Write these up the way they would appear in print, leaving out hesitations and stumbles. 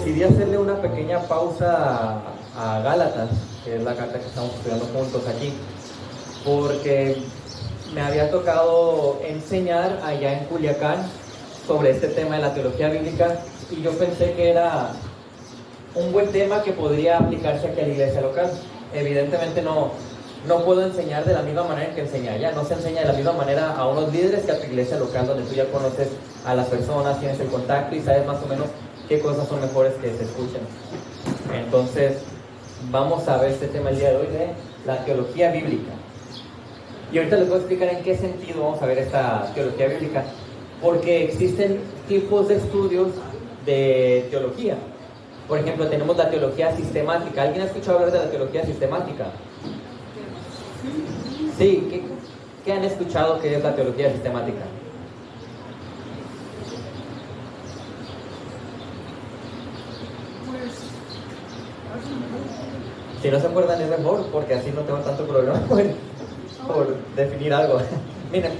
decidí hacerle una pequeña pausa a Gálatas, que es la carta que estamos estudiando juntos aquí, porque me había tocado enseñar allá en Culiacán sobre este tema de la teología bíblica y yo pensé que era un buen tema que podría aplicarse aquí a la iglesia local. Evidentemente no puedo enseñar de la misma manera que enseñé allá. No se enseña de la misma manera a unos líderes que a tu iglesia local, donde tú ya conoces a las personas, tienes el contacto y sabes más o menos qué cosas son mejores que se escuchen. Entonces, vamos a ver este tema el día de hoy de la teología bíblica. Y ahorita les voy a explicar en qué sentido vamos a ver esta teología bíblica. Porque existen tipos de estudios de teología. Por ejemplo, tenemos la teología sistemática. ¿Alguien ha escuchado hablar de la teología sistemática? Sí, ¿qué han escuchado que es la teología sistemática? Si no se acuerdan es mejor, porque así no tengo tanto problema por definir algo. Miren,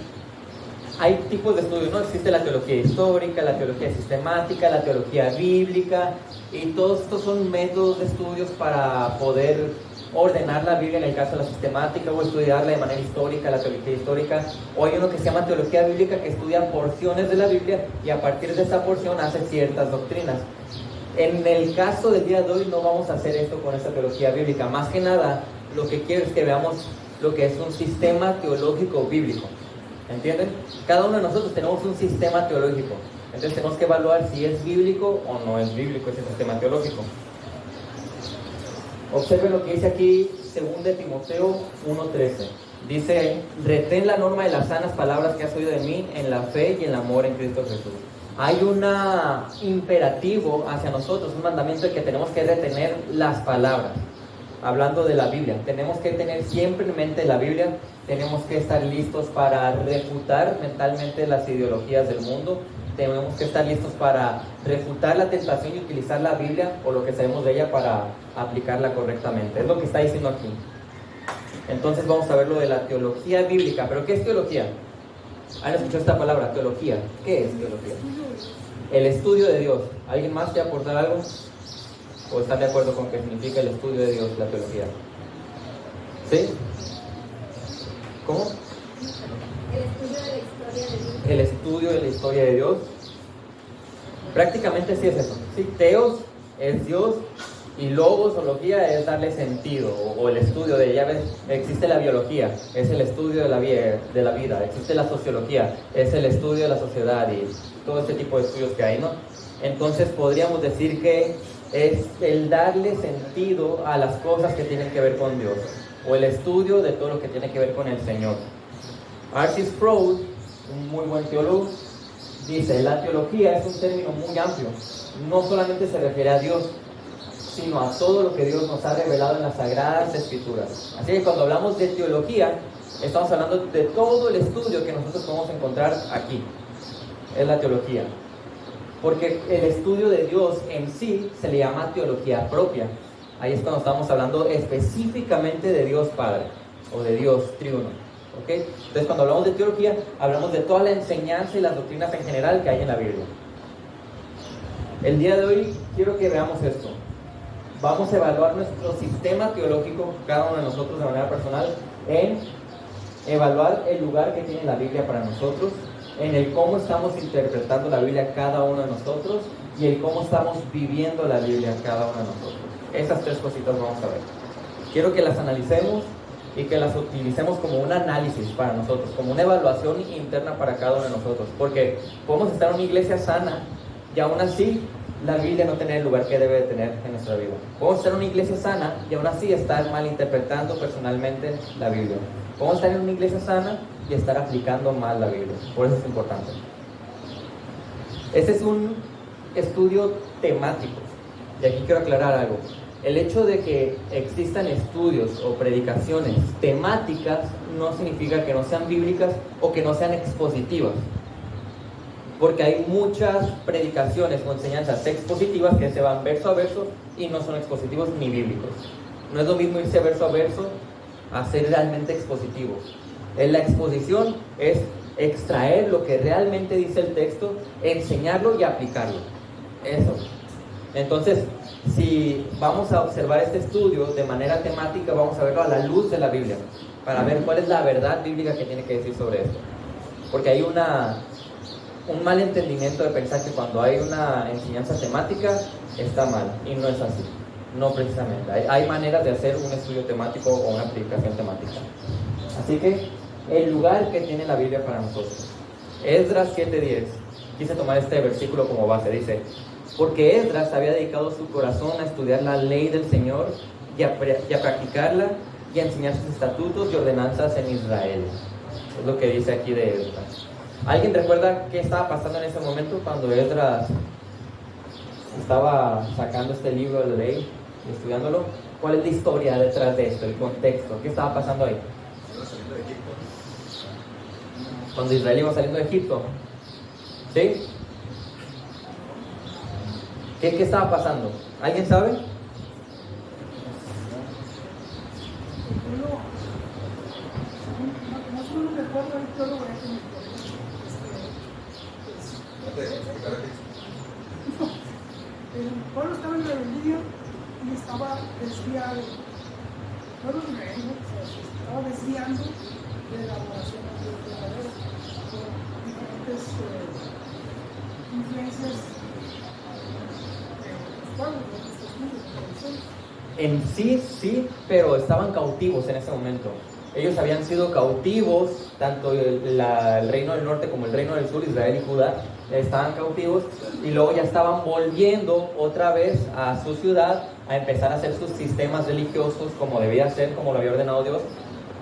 hay tipos de estudios, ¿no? Existe la teología histórica, la teología sistemática, la teología bíblica, y todos estos son métodos de estudios para poder ordenar la Biblia en el caso de la sistemática, o estudiarla de manera histórica, la teología histórica. O hay uno que se llama teología bíblica, que estudia porciones de la Biblia y a partir de esa porción hace ciertas doctrinas. En el caso del día de hoy no vamos a hacer esto con esta teología bíblica. Más que nada, lo que quiero es que veamos lo que es un sistema teológico bíblico. ¿Entienden? Cada uno de nosotros tenemos un sistema teológico. Entonces tenemos que evaluar si es bíblico o no es bíblico ese sistema teológico. Observen lo que dice aquí 2 de Timoteo 1:13. Dice: retén la norma de las sanas palabras que has oído de mí en la fe y en el amor en Cristo Jesús. Hay un imperativo hacia nosotros, un mandamiento de que tenemos que retener las palabras. Hablando de la Biblia, tenemos que tener siempre en mente la Biblia. Tenemos que estar listos para refutar mentalmente las ideologías del mundo. Tenemos que estar listos para refutar la tentación y utilizar la Biblia o lo que sabemos de ella para aplicarla correctamente. Es lo que está diciendo aquí. Entonces vamos a ver lo de la teología bíblica. ¿Pero qué es teología? ¿Han escuchado esta palabra, teología? ¿Qué es teología? El estudio de Dios. ¿Alguien más quiere aportar algo? ¿O están de acuerdo con qué significa el estudio de Dios, la teología? ¿Sí? ¿Cómo? El estudio de la historia de Dios. Prácticamente sí es eso. Sí, teos es Dios y logos o logía es darle sentido o el estudio de, ya ves, existe la biología, es el estudio de la vida, existe la sociología, es el estudio de la sociedad y todo este tipo de estudios que hay, ¿no? Entonces podríamos decir que es el darle sentido a las cosas que tienen que ver con Dios o el estudio de todo lo que tiene que ver con el Señor. R.C. Sproul, un muy buen teólogo, dice: la teología es un término muy amplio, no solamente se refiere a Dios, sino a todo lo que Dios nos ha revelado en las Sagradas Escrituras. Así que cuando hablamos de teología, estamos hablando de todo el estudio que nosotros podemos encontrar aquí. Es la teología. Porque el estudio de Dios en sí se le llama teología propia. Ahí es cuando estamos hablando específicamente de Dios Padre o de Dios Triuno. ¿Okay? Entonces cuando hablamos de teología, hablamos de toda la enseñanza y las doctrinas en general que hay en la Biblia. El día de hoy quiero que veamos esto. Vamos a evaluar nuestro sistema teológico, cada uno de nosotros de manera personal, en evaluar el lugar que tiene la Biblia para nosotros, en el cómo estamos interpretando la Biblia cada uno de nosotros y el cómo estamos viviendo la Biblia cada uno de nosotros. Esas tres cositas vamos a ver. Quiero que las analicemos y que las utilicemos como un análisis para nosotros, como una evaluación interna para cada uno de nosotros, porque podemos estar en una iglesia sana y aún así la Biblia no tener el lugar que debe de tener en nuestra vida. Podemos estar en una iglesia sana y aún así estar malinterpretando personalmente la Biblia. Podemos estar en una iglesia sana y estar aplicando mal la Biblia. Por eso es importante. Este es un estudio temático. Y aquí quiero aclarar algo. El hecho de que existan estudios o predicaciones temáticas no significa que no sean bíblicas o que no sean expositivas. Porque hay muchas predicaciones o enseñanzas expositivas que se van verso a verso y no son expositivos ni bíblicos. No es lo mismo irse verso a verso a ser realmente expositivos. La exposición es extraer lo que realmente dice el texto, enseñarlo y aplicarlo. Eso. Entonces, si vamos a observar este estudio de manera temática, vamos a verlo a la luz de la Biblia, para ver cuál es la verdad bíblica que tiene que decir sobre esto. Porque hay un mal entendimiento de pensar que cuando hay una enseñanza temática está mal, y no es así, no precisamente. Hay maneras de hacer un estudio temático o una predicación temática. Así que, el lugar que tiene la Biblia para nosotros. Esdras 7:10. Quise tomar este versículo como base. Dice: porque Esdras había dedicado su corazón a estudiar la ley del Señor y a practicarla y a enseñar sus estatutos y ordenanzas en Israel. Es lo que dice aquí de Esdras. ¿Alguien recuerda qué estaba pasando en ese momento cuando Esdras estaba sacando este libro de la ley y estudiándolo? ¿Cuál es la historia detrás de esto, el contexto? ¿Qué estaba pasando ahí? Cuando Israel iba saliendo de Egipto. ¿Sí? ¿Qué estaba pasando? ¿Alguien sabe? El pueblo estaba en rebeldía y estaba desviado. El pueblo rebelde se estaba desviando de la adoración a Dios verdadero por diferentes influencias de los pueblos, de los costumbres, de tradiciones. En sí, pero estaban cautivos en ese momento. Ellos habían sido cautivos, tanto el reino del norte como el reino del sur, Israel y Judá, estaban cautivos, y luego ya estaban volviendo otra vez a su ciudad a empezar a hacer sus sistemas religiosos como debía ser, como lo había ordenado Dios.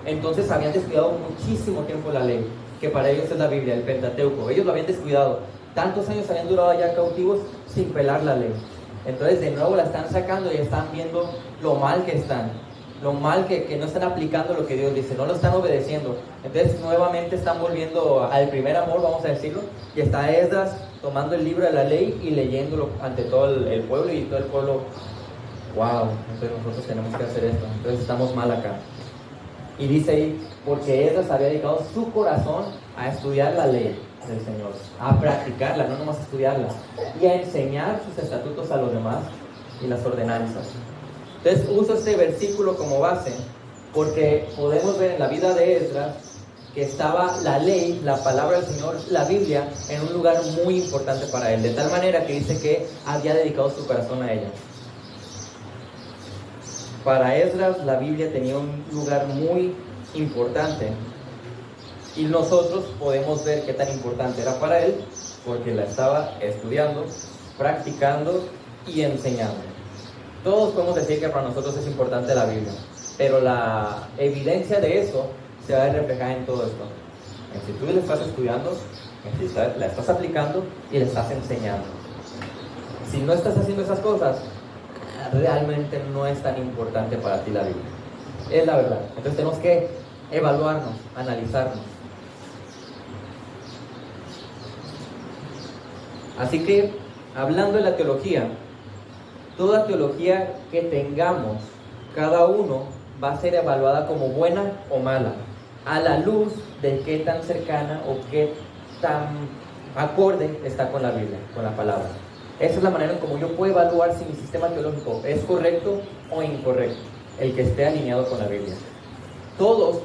Entonces habían descuidado muchísimo tiempo la ley, que para ellos es la Biblia, el Pentateuco. Ellos lo habían descuidado. Tantos años habían durado allá cautivos sin pelar la ley. Entonces de nuevo la están sacando y están viendo lo mal que están, lo mal que no están aplicando lo que Dios dice, no lo están obedeciendo. Entonces nuevamente están volviendo al primer amor, vamos a decirlo, y está Esdras tomando el libro de la ley y leyéndolo ante todo el pueblo, y todo el pueblo, wow, entonces nosotros tenemos que hacer esto, entonces estamos mal acá. Y dice ahí, porque Esdras había dedicado su corazón a estudiar la ley del Señor, a practicarla, no nomás estudiarla, y a enseñar sus estatutos a los demás y las ordenanzas. Entonces uso este versículo como base porque podemos ver en la vida de Esdras que estaba la ley, la palabra del Señor, la Biblia, en un lugar muy importante para él, de tal manera que dice que había dedicado su corazón a ella. Para Esdras la Biblia tenía un lugar muy importante, y nosotros podemos ver qué tan importante era para él, porque la estaba estudiando, practicando y enseñando. Todos podemos decir que para nosotros es importante la Biblia, pero la evidencia de eso se va a reflejar en todo esto. En si tú la estás estudiando, en si la estás aplicando y la estás enseñando. Si no estás haciendo esas cosas, realmente no es tan importante para ti la Biblia. Es la verdad. Entonces tenemos que evaluarnos, analizarnos. Así que, hablando de la teología, toda teología que tengamos, cada uno va a ser evaluada como buena o mala, a la luz de qué tan cercana o qué tan acorde está con la Biblia, con la palabra. Esa es la manera en cómo yo puedo evaluar si mi sistema teológico es correcto o incorrecto, el que esté alineado con la Biblia. Todos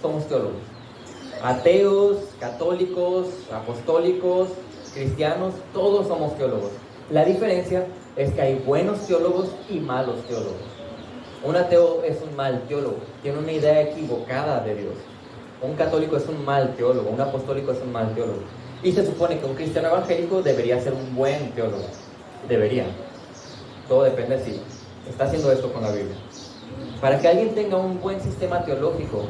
somos teólogos. Ateos, católicos, apostólicos, cristianos, todos somos teólogos. La diferencia es que hay buenos teólogos y malos teólogos. Un ateo es un mal teólogo, tiene una idea equivocada de Dios. Un católico es un mal teólogo, un apostólico es un mal teólogo. Y se supone que un cristiano evangélico debería ser un buen teólogo. Debería. Todo depende si está haciendo esto con la Biblia. Para que alguien tenga un buen sistema teológico,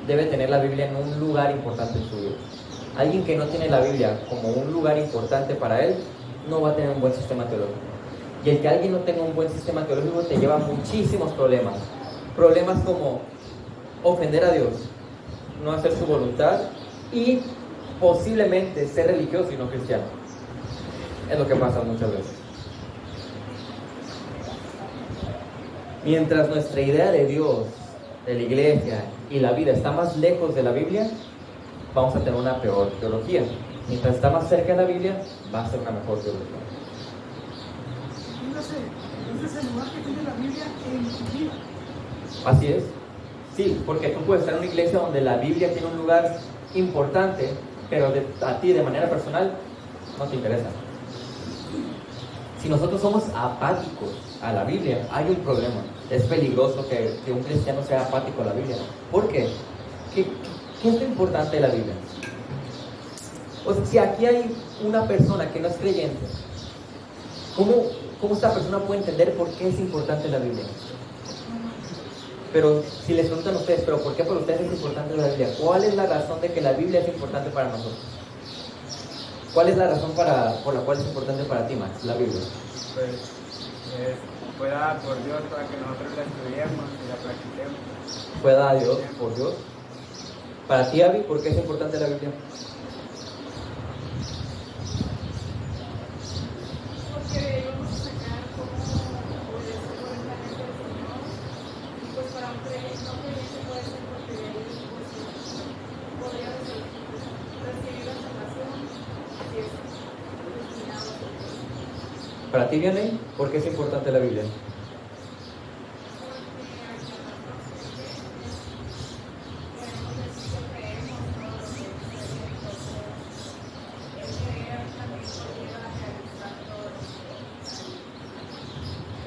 debe tener la Biblia en un lugar importante en su vida. Alguien que no tiene la Biblia como un lugar importante para él, no va a tener un buen sistema teológico. Y el que alguien no tenga un buen sistema teológico te lleva a muchísimos problemas. Problemas como ofender a Dios, no hacer su voluntad y posiblemente ser religioso y no cristiano. Es lo que pasa muchas veces. Mientras nuestra idea de Dios, de la iglesia y la vida está más lejos de la Biblia, vamos a tener una peor teología. Mientras está más cerca de la Biblia, va a ser una mejor teología. ese es el lugar que tiene la Biblia en tu vida. Así es. Sí, porque tú puedes estar en una iglesia donde la Biblia tiene un lugar importante, pero a ti de manera personal no te interesa. Si nosotros somos apáticos a la Biblia, hay un problema. Es peligroso que un cristiano sea apático a la Biblia. ¿Por qué? ¿Qué es lo importante de la Biblia? O sea, si aquí hay una persona que no es creyente, ¿cómo esta persona puede entender por qué es importante la Biblia? Pero si les preguntan a ustedes, ¿pero por qué para ustedes es importante la Biblia? ¿Cuál es la razón de que la Biblia es importante para nosotros? ¿Cuál es la razón por la cual es importante para ti, Max, la Biblia? Pues fue dada por Dios para que nosotros la estudiemos y la practiquemos. Fue dada a Dios, por Dios. Para ti, Abby, ¿por qué es importante la Biblia? Porque vamos a sacar cómo obedecer correctamente al Señor. Y pues para un creyente, no creyente puede ser porque de ahí pues, podría recibir la salvación si es destinado a Dios. Para ti, Vianney, ¿por qué es importante la Biblia?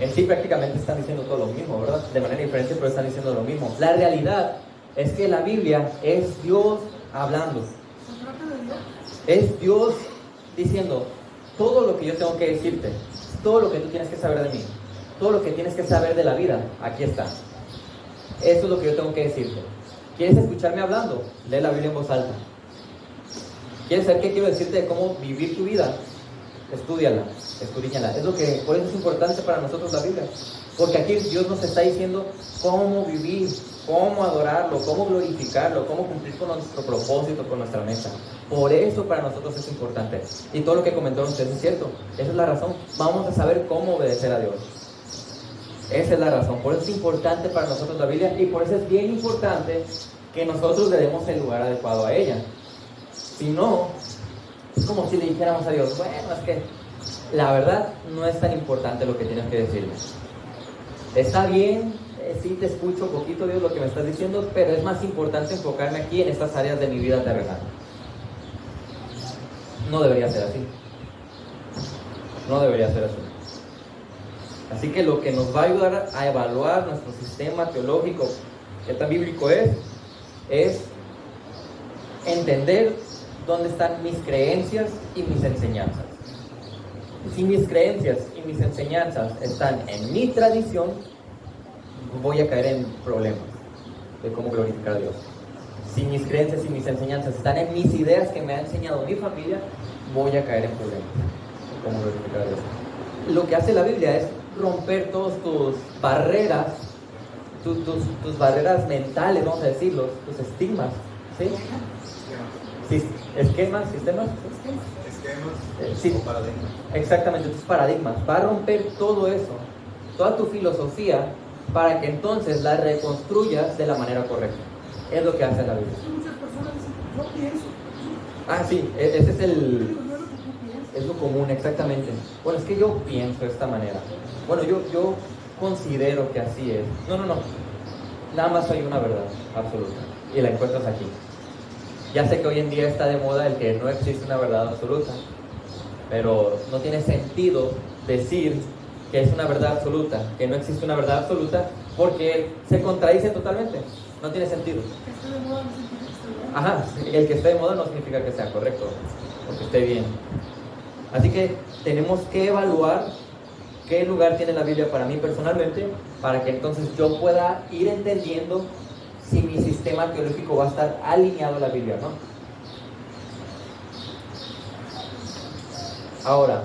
En sí prácticamente están diciendo todo lo mismo, ¿verdad? De manera diferente, pero están diciendo lo mismo. La realidad es que la Biblia es Dios hablando. Se trata de Dios. Es Dios diciendo todo lo que yo tengo que decirte, todo lo que tú tienes que saber de mí, todo lo que tienes que saber de la vida, aquí está. Esto es lo que yo tengo que decirte. ¿Quieres escucharme hablando? Lee la Biblia en voz alta. ¿Quieres saber qué quiero decirte de cómo vivir tu vida? Estúdiala, escudriñala. Es lo que, por eso es importante para nosotros la Biblia. Porque aquí Dios nos está diciendo cómo vivir, cómo adorarlo, cómo glorificarlo, cómo cumplir con nuestro propósito, con nuestra meta. Por eso para nosotros es importante. Y todo lo que comentaron ustedes es cierto. Esa es la razón. Vamos a saber cómo obedecer a Dios. Esa es la razón. Por eso es importante para nosotros la Biblia y por eso es bien importante que nosotros le demos el lugar adecuado a ella. Si no, es como si le dijéramos a Dios, bueno, es que la verdad no es tan importante lo que tienes que decirme. Está bien, sí te escucho poquito, Dios, lo que me estás diciendo, pero es más importante enfocarme aquí en estas áreas de mi vida terrenal. No debería ser así. No debería ser así. Así que lo que nos va a ayudar a evaluar nuestro sistema teológico, que tan bíblico es entender dónde están mis creencias y mis enseñanzas. Si mis creencias y mis enseñanzas están en mi tradición, voy a caer en problemas de cómo glorificar a Dios. Si mis creencias y mis enseñanzas están en mis ideas que me ha enseñado mi familia, voy a caer en problemas de cómo glorificar a Dios. Lo que hace la Biblia es romper todas tus barreras, tus barreras mentales, vamos a decirlo, tus estigmas, ¿sí? Esquemas, sistemas. Sí, paradigmas. Exactamente, tus paradigmas. Va a romper todo eso, toda tu filosofía, para que entonces la reconstruyas de la manera correcta. Es lo que hace la Biblia. Muchas personas dicen, yo pienso. Sí, ese es el... No es lo que tú piensas. Es lo común, exactamente. Bueno, es que yo pienso de esta manera. Bueno, yo considero que así es. No. Nada más hay una verdad absoluta. Y la encuentras aquí. Ya sé que hoy en día está de moda el que no existe una verdad absoluta. Pero no tiene sentido decir que es una verdad absoluta, que no existe una verdad absoluta, porque se contradice totalmente. No tiene sentido. Que esté de moda no significa que esté bien. Ajá, el que esté de moda no significa que sea correcto o que esté bien. Así que tenemos que evaluar qué lugar tiene la Biblia para mí personalmente, para que entonces yo pueda ir entendiendo si mi sistema teológico va a estar alineado a la Biblia, ¿no? Ahora,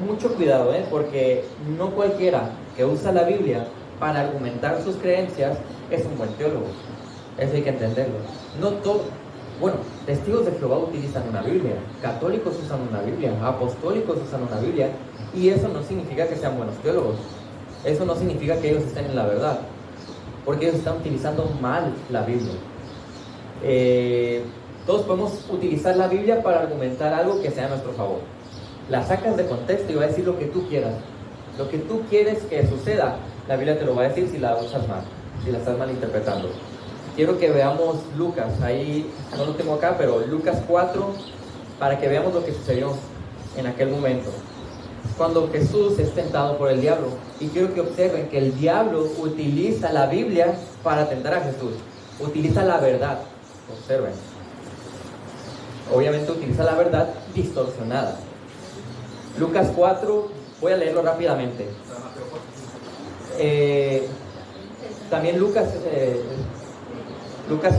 mucho cuidado, porque no cualquiera que usa la Biblia para argumentar sus creencias es un buen teólogo. Eso hay que entenderlo. No todo, testigos de Jehová utilizan una Biblia, católicos usan una Biblia, apostólicos usan una Biblia, y eso no significa que sean buenos teólogos. Eso no significa que ellos estén en la verdad, porque ellos están utilizando mal la Biblia. Todos podemos utilizar la Biblia para argumentar algo que sea a nuestro favor. La sacas de contexto y va a decir lo que tú quieras, Lo que tú quieres que suceda, la Biblia te lo va a decir si la usas mal, si la estás malinterpretando. Quiero que veamos Lucas, ahí no lo tengo acá, pero Lucas 4, para que veamos lo que sucedió en aquel momento. Cuando Jesús es tentado por el diablo, y quiero que observen que el diablo utiliza la Biblia para tentar a Jesús, utiliza la verdad, observen. Obviamente utiliza la verdad distorsionada. Lucas 4, voy a leerlo rápidamente. También Lucas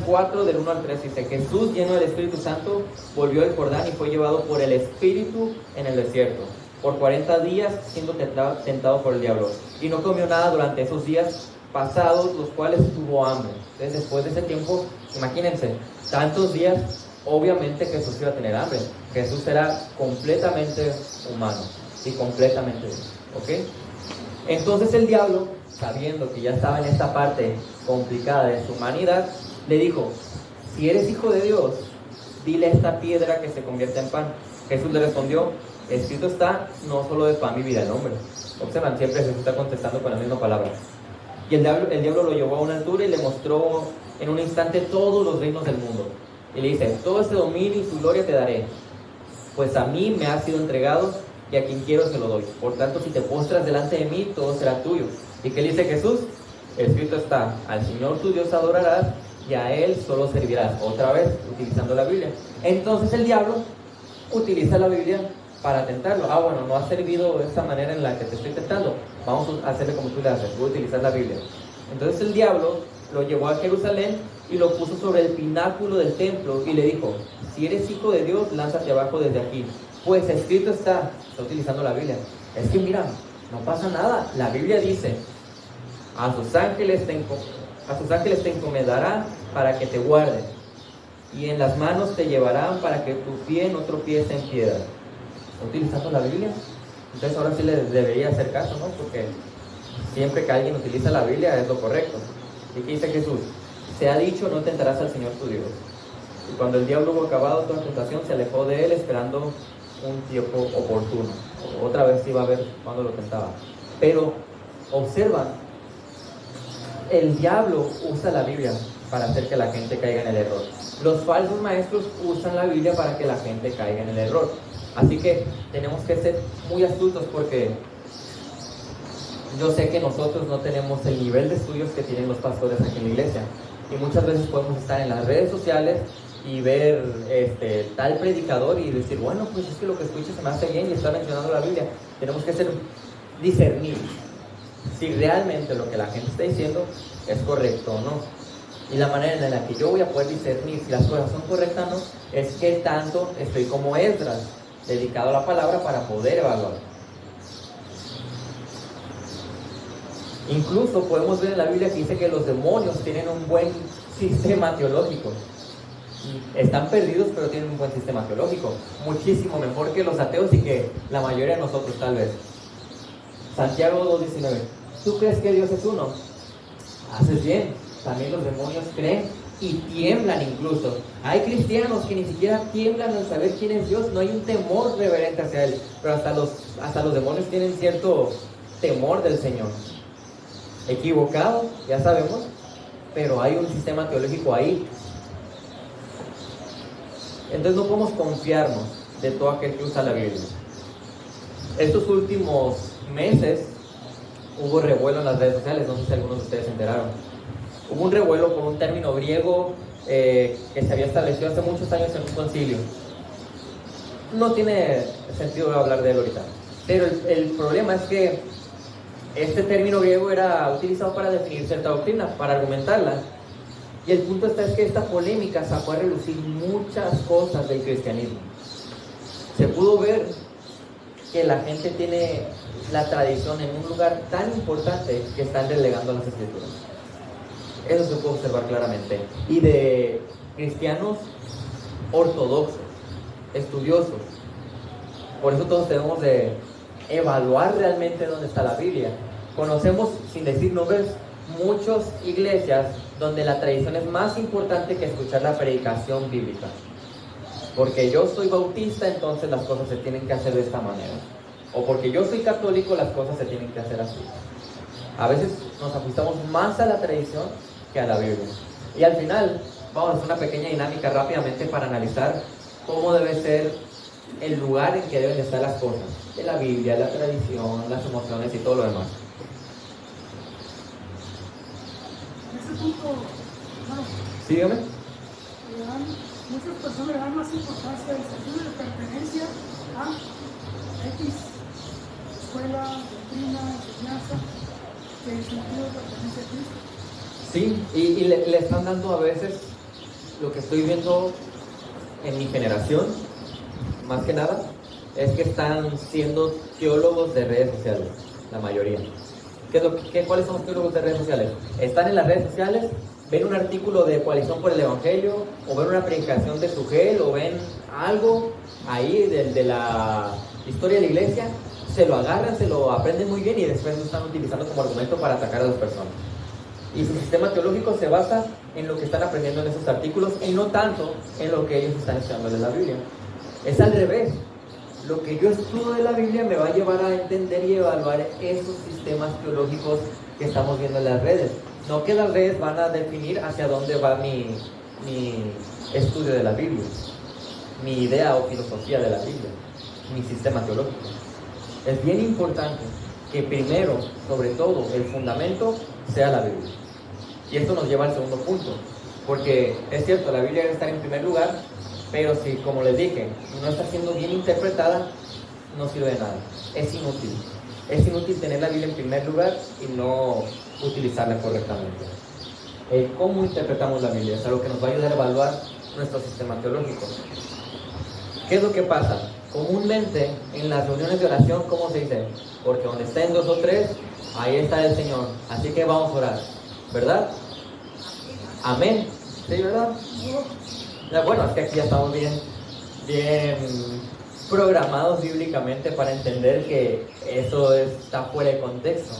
4 del 1 al 3 dice: Jesús, lleno del Espíritu Santo, volvió del Jordán y fue llevado por el Espíritu en el desierto, por 40 días siendo tentado por el diablo. Y no comió nada durante esos días pasados, los cuales tuvo hambre. Entonces, después de ese tiempo, imagínense, tantos días, obviamente Jesús iba a tener hambre. Jesús era completamente humano y completamente Dios, ¿ok? Entonces el diablo, sabiendo que ya estaba en esta parte complicada de su humanidad, le dijo: si eres hijo de Dios, dile a esta piedra que se convierta en pan. Jesús le respondió: escrito está, no solo de pan vivirá el hombre. Observan, siempre Jesús está contestando con la misma palabra. Y el diablo lo llevó a una altura y le mostró en un instante todos los reinos del mundo. Y le dice: todo este dominio y su gloria te daré, pues a mí me ha sido entregado y a quien quiero se lo doy. Por tanto, si te postras delante de mí, todo será tuyo. ¿Y qué le dice Jesús? Escrito está: al Señor tu Dios adorarás y a Él solo servirás. Otra vez, utilizando la Biblia. Entonces el diablo utiliza la Biblia para tentarlo. Bueno, no ha servido de esta manera en la que te estoy tentando. Vamos a hacerle como tú le haces. Voy a utilizar la Biblia. Entonces el diablo lo llevó a Jerusalén y lo puso sobre el pináculo del templo y le dijo: si eres hijo de Dios, lánzate abajo desde aquí, pues escrito está utilizando la Biblia. Es que mira, no pasa nada. La Biblia dice: a sus ángeles te encomendará para que te guarden, y en las manos te llevarán para que tu pie no tropiece en piedra. ¿Está utilizando la Biblia? Entonces ahora sí le debería hacer caso, ¿no? Porque siempre que alguien utiliza la Biblia es lo correcto. ¿Y qué dice Jesús? Se ha dicho: no tentarás al Señor tu Dios. Y cuando el diablo hubo acabado toda tentación, se alejó de él esperando un tiempo oportuno. Otra vez iba a ver cuando lo tentaba. Pero observan, el diablo usa la Biblia para hacer que la gente caiga en el error. Los falsos maestros usan la Biblia para que la gente caiga en el error. Así que tenemos que ser muy astutos, porque yo sé que nosotros no tenemos el nivel de estudios que tienen los pastores aquí en la iglesia. Y muchas veces podemos estar en las redes sociales y ver tal predicador y decir: bueno, pues es que lo que escucho se me hace bien y está mencionando la Biblia. Tenemos que discernir si realmente lo que la gente está diciendo es correcto o no. Y la manera en la que yo voy a poder discernir si las cosas son correctas o no es que tanto estoy como Esdras, dedicado a la palabra, para poder evaluar. Incluso podemos ver en la Biblia que dice que los demonios tienen un buen sistema teológico. Están perdidos, pero tienen un buen sistema teológico, muchísimo mejor que los ateos y que la mayoría de nosotros tal vez. Santiago 2:19: ¿tú crees que Dios es uno? Haces bien. También los demonios creen y tiemblan incluso. Hay cristianos que ni siquiera tiemblan al saber quién es Dios. No hay un temor reverente hacia Él. Pero hasta los demonios tienen cierto temor del Señor. Equivocado, ya sabemos, pero hay un sistema teológico ahí. Entonces no podemos confiarnos de todo aquel que usa la Biblia. Estos últimos meses hubo revuelo en las redes sociales. No sé si algunos de ustedes se enteraron. Hubo un revuelo por un término griego que se había establecido hace muchos años en un concilio. No tiene sentido hablar de él ahorita, pero el problema es que este término griego era utilizado para definir cierta doctrina, para argumentarla. Y el punto es que esta polémica sacó a relucir muchas cosas del cristianismo. Se pudo ver que la gente tiene la tradición en un lugar tan importante que están relegando a las escrituras. Eso se puede observar claramente. Y de cristianos ortodoxos, estudiosos. Por eso todos debemos de evaluar realmente dónde está la Biblia. Conocemos, sin decir nombres, muchas iglesias donde la tradición es más importante que escuchar la predicación bíblica. Porque yo soy bautista, entonces las cosas se tienen que hacer de esta manera. o porque yo soy católico las cosas se tienen que hacer así. A veces nos ajustamos más a la tradición que a la Biblia. Y al final vamos a hacer una pequeña dinámica rápidamente para analizar cómo debe ser el lugar en que deben estar las cosas, de la Biblia, la tradición, las emociones y todo lo demás. En ese punto, hermano, Sígueme. muchas personas le dan más importancia al sentido de pertenencia a X escuela, doctrina, enseñanza, que el sentido de pertenencia a Cristo. Sí, y le están dando a veces lo que estoy viendo en mi generación, más que nada, es que están siendo teólogos de redes sociales, la mayoría. ¿Cuáles son los teólogos de redes sociales? Están en las redes sociales, ven un artículo de Coalición por el Evangelio, o ven una predicación de Sugel, o ven algo ahí de la historia de la iglesia, se lo agarran, se lo aprenden muy bien y después lo están utilizando como argumento para atacar a las personas. Y su sistema teológico se basa en lo que están aprendiendo en esos artículos y no tanto en lo que ellos están estudiando de la Biblia. Es al revés. Lo que yo estudio de la Biblia me va a llevar a entender y evaluar esos sistemas teológicos que estamos viendo en las redes. No que las redes van a definir hacia dónde va mi estudio de la Biblia, mi idea o filosofía de la Biblia, mi sistema teológico. Es bien importante que primero, sobre todo, el fundamento sea la Biblia. Y esto nos lleva al segundo punto, porque es cierto, la Biblia debe estar en primer lugar, pero si, como les dije, no está siendo bien interpretada, no sirve de nada. Es inútil. Es inútil tener la Biblia en primer lugar y no utilizarla correctamente. ¿Cómo interpretamos la Biblia? Es algo que nos va a ayudar a evaluar nuestro sistema teológico. ¿Qué es lo que pasa? Comúnmente en las reuniones de oración, ¿cómo se dice? Porque donde estén 2 o 3, ahí está el Señor. Así que vamos a orar, ¿verdad? Amén. ¿Sí, verdad? Bueno, es que aquí ya estamos bien programados bíblicamente para entender que eso está fuera de contexto.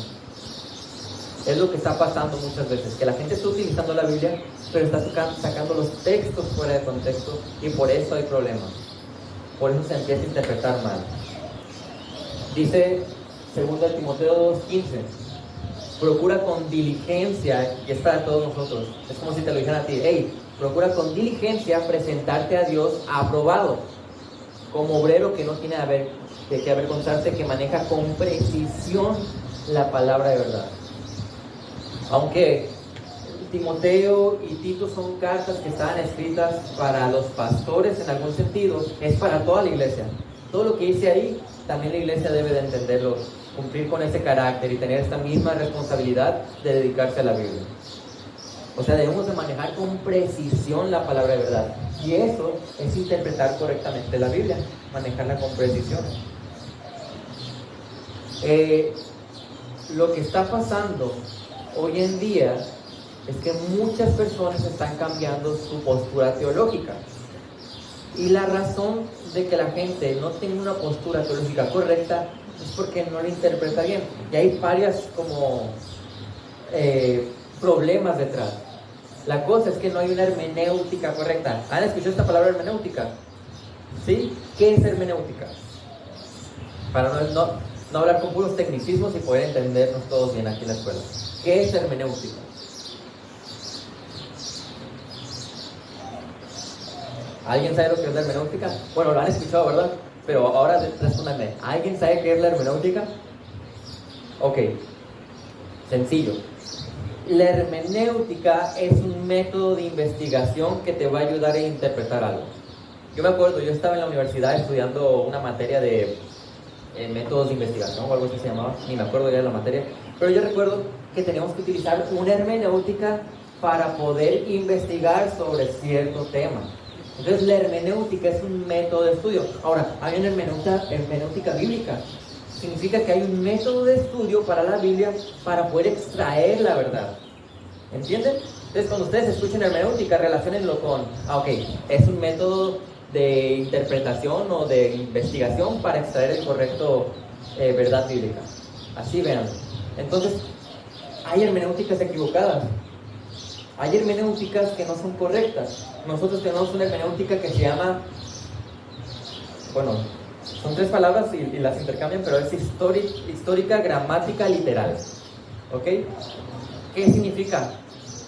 Es lo que está pasando muchas veces, que la gente está utilizando la Biblia, pero está sacando los textos fuera de contexto y por eso hay problemas. Por eso se empieza a interpretar mal. Dice 2 Timoteo 2:15, procura con diligencia, y es para todos nosotros, es como si te lo dijeran a ti, hey, procura con diligencia presentarte a Dios aprobado, como obrero que no tiene de qué avergonzarse, que maneja con precisión la palabra de verdad. Aunque Timoteo y Tito son cartas que estaban escritas para los pastores en algún sentido, es para toda la iglesia. Todo lo que dice ahí, también la iglesia debe de entenderlo, cumplir con ese carácter y tener esta misma responsabilidad de dedicarse a la Biblia. O sea, debemos de manejar con precisión la palabra de verdad. Y eso es interpretar correctamente la Biblia, manejarla con precisión. Lo que está pasando hoy en día es que muchas personas están cambiando su postura teológica. Y la razón de que la gente no tenga una postura teológica correcta es porque no la interpreta bien. Y hay varias problemas detrás. La cosa es que no hay una hermenéutica correcta. ¿Han escuchado esta palabra hermenéutica? ¿Sí? ¿Qué es hermenéutica? Para no hablar con puros tecnicismos y poder entendernos todos bien aquí en la escuela. ¿Qué es hermenéutica? ¿Alguien sabe lo que es la hermenéutica? Bueno, lo han escuchado, ¿verdad? Pero ahora respóndanme. ¿Alguien sabe qué es la hermenéutica? Ok. Sencillo. La hermenéutica es un método de investigación que te va a ayudar a interpretar algo. Yo me acuerdo, yo estaba en la universidad estudiando una materia de métodos de investigación o algo así se llamaba, ni me acuerdo ya de la materia, pero yo recuerdo que teníamos que utilizar una hermenéutica para poder investigar sobre cierto tema. Entonces la hermenéutica es un método de estudio. Ahora, hay una hermenéutica bíblica. Significa que hay un método de estudio para la Biblia para poder extraer la verdad. ¿Entienden? Entonces cuando ustedes escuchen hermenéutica, relaciónenlo con, es un método de interpretación o de investigación para extraer el correcto verdad bíblica. Así vean. Entonces, hay hermenéuticas equivocadas. Hay hermenéuticas que no son correctas. Nosotros tenemos una hermenéutica que se llama, Son tres palabras y las intercambian, pero es histórica, gramática, literal. ¿Ok? ¿Qué significa?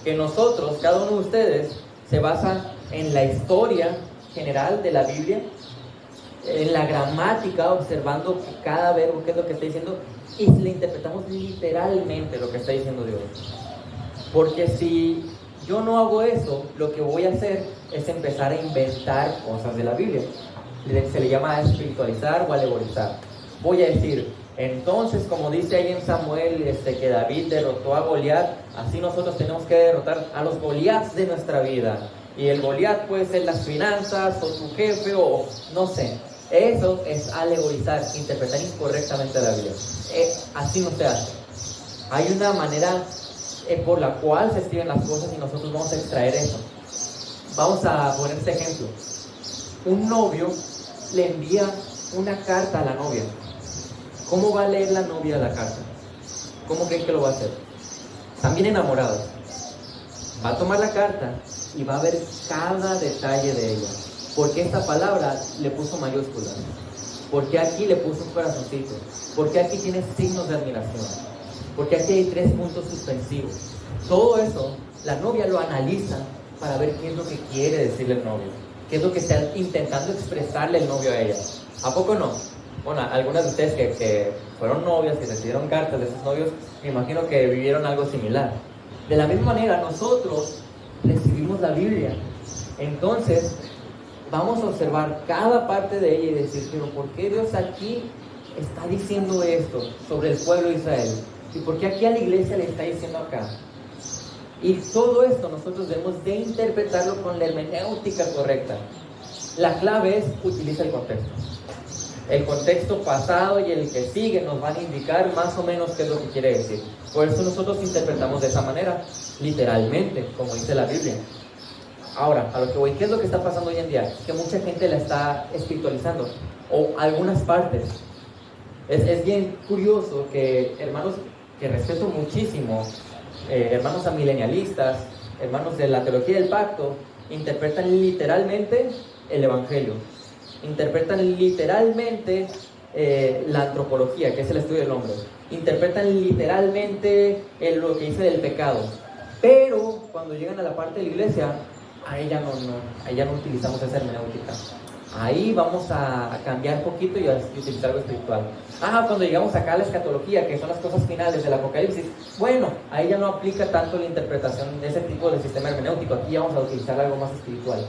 Que nosotros, cada uno de ustedes, se basa en la historia general de la Biblia, en la gramática, observando cada verbo, qué es lo que está diciendo, y le interpretamos literalmente lo que está diciendo Dios. Porque si yo no hago eso, lo que voy a hacer es empezar a inventar cosas de la Biblia. Se le llama espiritualizar o alegorizar. Voy a decir, entonces, como dice ahí en Samuel, que David derrotó a Goliat, así nosotros tenemos que derrotar a los Goliats de nuestra vida. Y el Goliat puede ser las finanzas, o tu jefe, o no sé. Eso es alegorizar, interpretar incorrectamente la Biblia. Así no se hace. Hay una manera por la cual se escriben las cosas y nosotros vamos a extraer eso. Vamos a poner este ejemplo. Un novio le envía una carta a la novia. ¿Cómo va a leer la novia la carta? ¿Cómo creen que lo va a hacer? Están bien enamorados. Va a tomar la carta y va a ver cada detalle de ella. ¿Por qué esta palabra le puso mayúsculas? ¿Por qué aquí le puso un corazoncito? ¿Por qué aquí tiene signos de admiración? ¿Por qué aquí hay 3 puntos suspensivos? Todo eso, la novia lo analiza para ver qué es lo que quiere decirle el novio. ¿Qué es lo que está intentando expresarle el novio a ella? ¿A poco no? Bueno, algunas de ustedes que fueron novias, que recibieron cartas de sus novios, me imagino que vivieron algo similar. De la misma manera, nosotros recibimos la Biblia. Entonces, vamos a observar cada parte de ella y decir, pero ¿por qué Dios aquí está diciendo esto sobre el pueblo de Israel? ¿Y por qué aquí a la iglesia le está diciendo acá? Y todo esto nosotros debemos de interpretarlo con la hermenéutica correcta. La clave es utiliza el contexto. El contexto pasado y el que sigue nos van a indicar más o menos qué es lo que quiere decir. Por eso nosotros interpretamos de esa manera, literalmente, como dice la Biblia. Ahora, a lo que voy, ¿qué es lo que está pasando hoy en día? Que mucha gente la está espiritualizando, o algunas partes. Es bien curioso que hermanos que respeto muchísimo, hermanos amilenialistas, hermanos de la teología del pacto, interpretan literalmente el Evangelio. Interpretan literalmente la antropología, que es el estudio del hombre. Interpretan literalmente lo que dice del pecado. Pero cuando llegan a la parte de la iglesia, ahí ya no utilizamos esa hermenéutica. Ahí vamos a cambiar poquito y a utilizar algo espiritual. Cuando llegamos acá a la escatología, que son las cosas finales del Apocalipsis, bueno, ahí ya no aplica tanto la interpretación de ese tipo de sistema hermenéutico. Aquí vamos a utilizar algo más espiritual.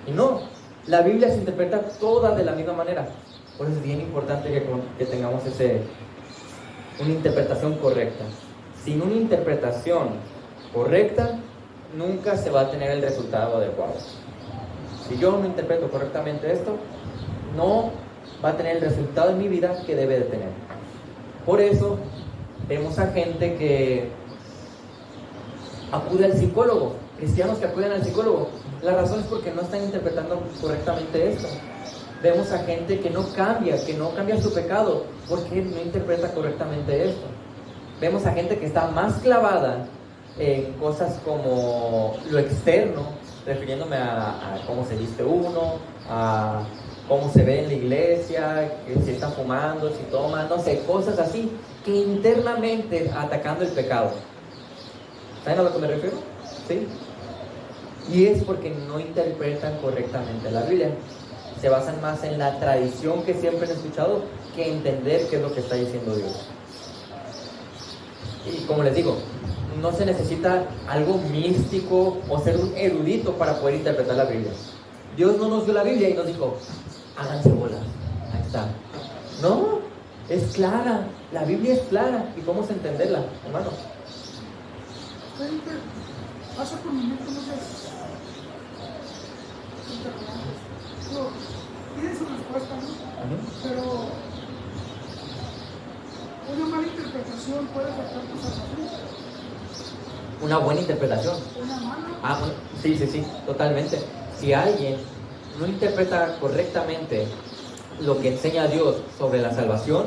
Y no, la Biblia se interpreta toda de la misma manera. Por eso es bien importante que tengamos una interpretación correcta. Sin una interpretación correcta, nunca se va a tener el resultado adecuado. Si yo no interpreto correctamente esto, no va a tener el resultado en mi vida que debe de tener. Por eso vemos a gente que acude al psicólogo, cristianos que acuden al psicólogo. La razón es porque no están interpretando correctamente esto. Vemos a gente que no cambia su pecado porque no interpreta correctamente esto. Vemos a gente que está más clavada en cosas como lo externo, refiriéndome a cómo se viste uno, a cómo se ve en la iglesia, que si están fumando, si toman, no sé, cosas así, que internamente atacando el pecado. ¿Saben a lo que me refiero? ¿Sí? Y es porque no interpretan correctamente la Biblia. Se basan más en la tradición que siempre han escuchado que entender qué es lo que está diciendo Dios. Y como les digo, no se necesita algo místico o ser un erudito para poder interpretar la Biblia. Dios no nos dio la Biblia y nos dijo, háganse bolas, ahí está. No, es clara, la Biblia es clara y vamos a entenderla, hermano. Pasa por mi mente muchas interrogantes. Tiene su respuesta, ¿no? Pero una mala interpretación puede afectar tu salvación. Una buena interpretación. Una mala. Sí, totalmente. Si alguien no interpreta correctamente lo que enseña Dios sobre la salvación,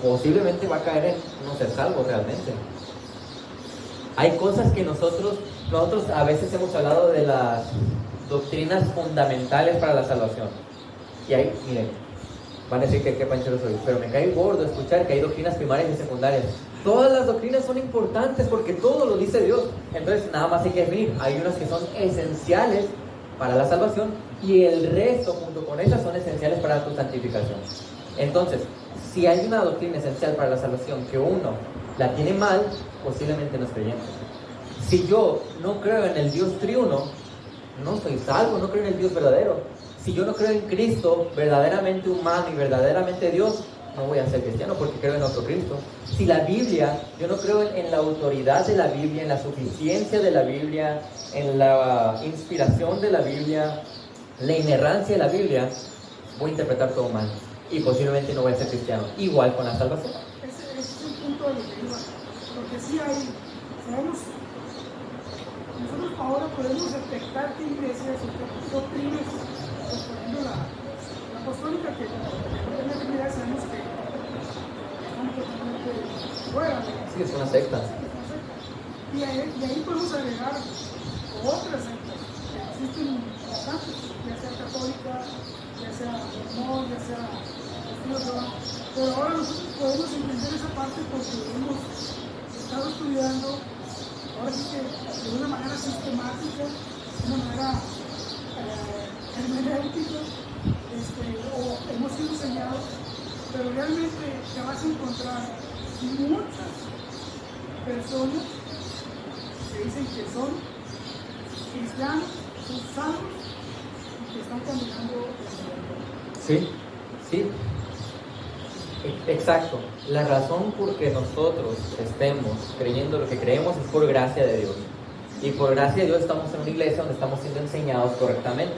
posiblemente va a caer en no ser salvo realmente. Hay cosas que nosotros a veces hemos hablado de las doctrinas fundamentales para la salvación. Y ahí, miren, van a decir que qué panchero soy, pero me cae gordo escuchar que hay doctrinas primarias y secundarias. Todas las doctrinas son importantes porque todo lo dice Dios. Entonces nada más hay que definir, hay unas que son esenciales para la salvación y el resto junto con esas son esenciales para tu santificación. Entonces, si hay una doctrina esencial para la salvación que uno la tiene mal, posiblemente no es creyente. Si yo no creo en el Dios triuno, no soy salvo, no creo en el Dios verdadero. Si yo no creo en Cristo, verdaderamente humano y verdaderamente Dios, no voy a ser cristiano porque creo en otro Cristo. Si la Biblia, yo no creo en la autoridad de la Biblia, en la suficiencia de la Biblia, en la inspiración de la Biblia, la inerrancia de la Biblia, voy a interpretar todo mal y posiblemente no voy a ser cristiano. Igual con la salvación. Ese es el punto de lo que iba. Porque sí hay, sabemos, nosotros ahora podemos detectar qué iglesias o qué doctrinas, pues, por ejemplo la apostólica, que no tiene actividad, sabemos que están totalmente fuera de Sí, es una secta. y ahí podemos agregar otras sectas que existen bastantes, ya sea católica, ya sea mormón, ya sea estilo de. Pero ahora nosotros podemos entender esa parte porque hemos estado estudiando, ahora sí que de una manera sistemática, de una manera hermenéutica, o hemos sido enseñados, pero realmente te vas a encontrar muchas personas que dicen que son cristianos, son salvos y que están caminando en la verdad. Sí, sí. Exacto. La razón por que nosotros estemos creyendo lo que creemos es por gracia de Dios. Y por gracia de Dios estamos en una iglesia donde estamos siendo enseñados correctamente.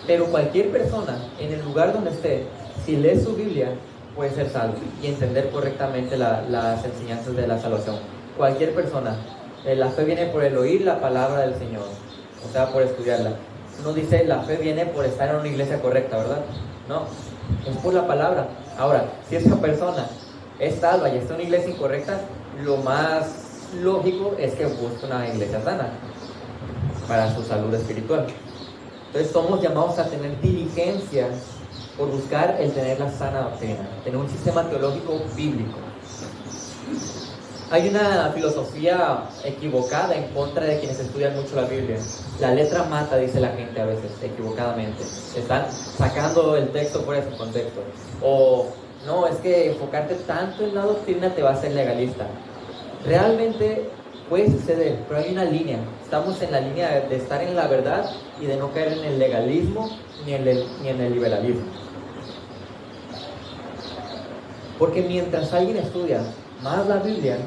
Pero cualquier persona, en el lugar donde esté, si lee su Biblia, puede ser salvo y entender correctamente las enseñanzas de la salvación. Cualquier persona. La fe viene por el oír la palabra del Señor, o sea, por estudiarla. No dice la fe viene por estar en una iglesia correcta, ¿verdad? No, es por la palabra. Ahora, si esa persona es salva y está en una iglesia incorrecta, lo más lógico es que busque una iglesia sana para su salud espiritual. Entonces somos llamados a tener diligencia por buscar el tener la sana doctrina, tener un sistema teológico bíblico. Hay una filosofía equivocada en contra de quienes estudian mucho la Biblia. La letra mata, dice la gente a veces, equivocadamente. Están sacando el texto fuera de su contexto. O, no, es que enfocarte tanto en la doctrina te va a hacer legalista. Realmente puede suceder, pero hay una línea. Estamos en la línea de estar en la verdad y de no caer en el legalismo ni en el liberalismo. Porque mientras alguien estudia más la Biblia,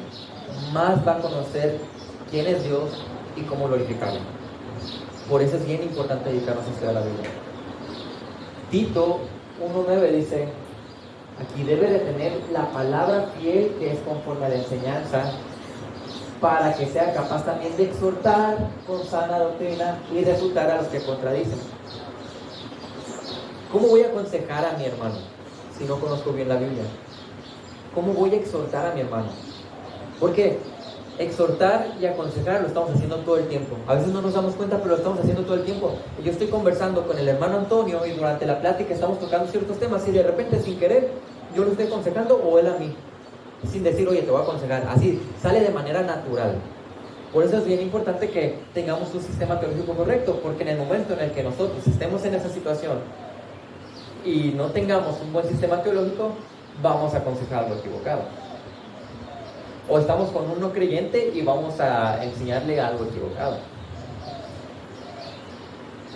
más va a conocer quién es Dios y cómo glorificarlo. Por eso es bien importante dedicarnos a estudiar la Biblia. Tito 1:9 dice, aquí debe de tener la palabra fiel que es conforme a la enseñanza, para que sea capaz también de exhortar con sana doctrina y refutar a los que contradicen. ¿Cómo voy a aconsejar a mi hermano si no conozco bien la Biblia? ¿Cómo voy a exhortar a mi hermano? Porque exhortar y aconsejar lo estamos haciendo todo el tiempo. A veces no nos damos cuenta, pero lo estamos haciendo todo el tiempo. Yo estoy conversando con el hermano Antonio y durante la plática estamos tocando ciertos temas y de repente sin querer yo lo estoy aconsejando o él a mí. Sin decir, oye, te voy a aconsejar. Así, sale de manera natural. Por eso es bien importante que tengamos un sistema teológico correcto, porque en el momento en el que nosotros estemos en esa situación y no tengamos un buen sistema teológico, vamos a aconsejar lo equivocado. O estamos con un no creyente y vamos a enseñarle algo equivocado.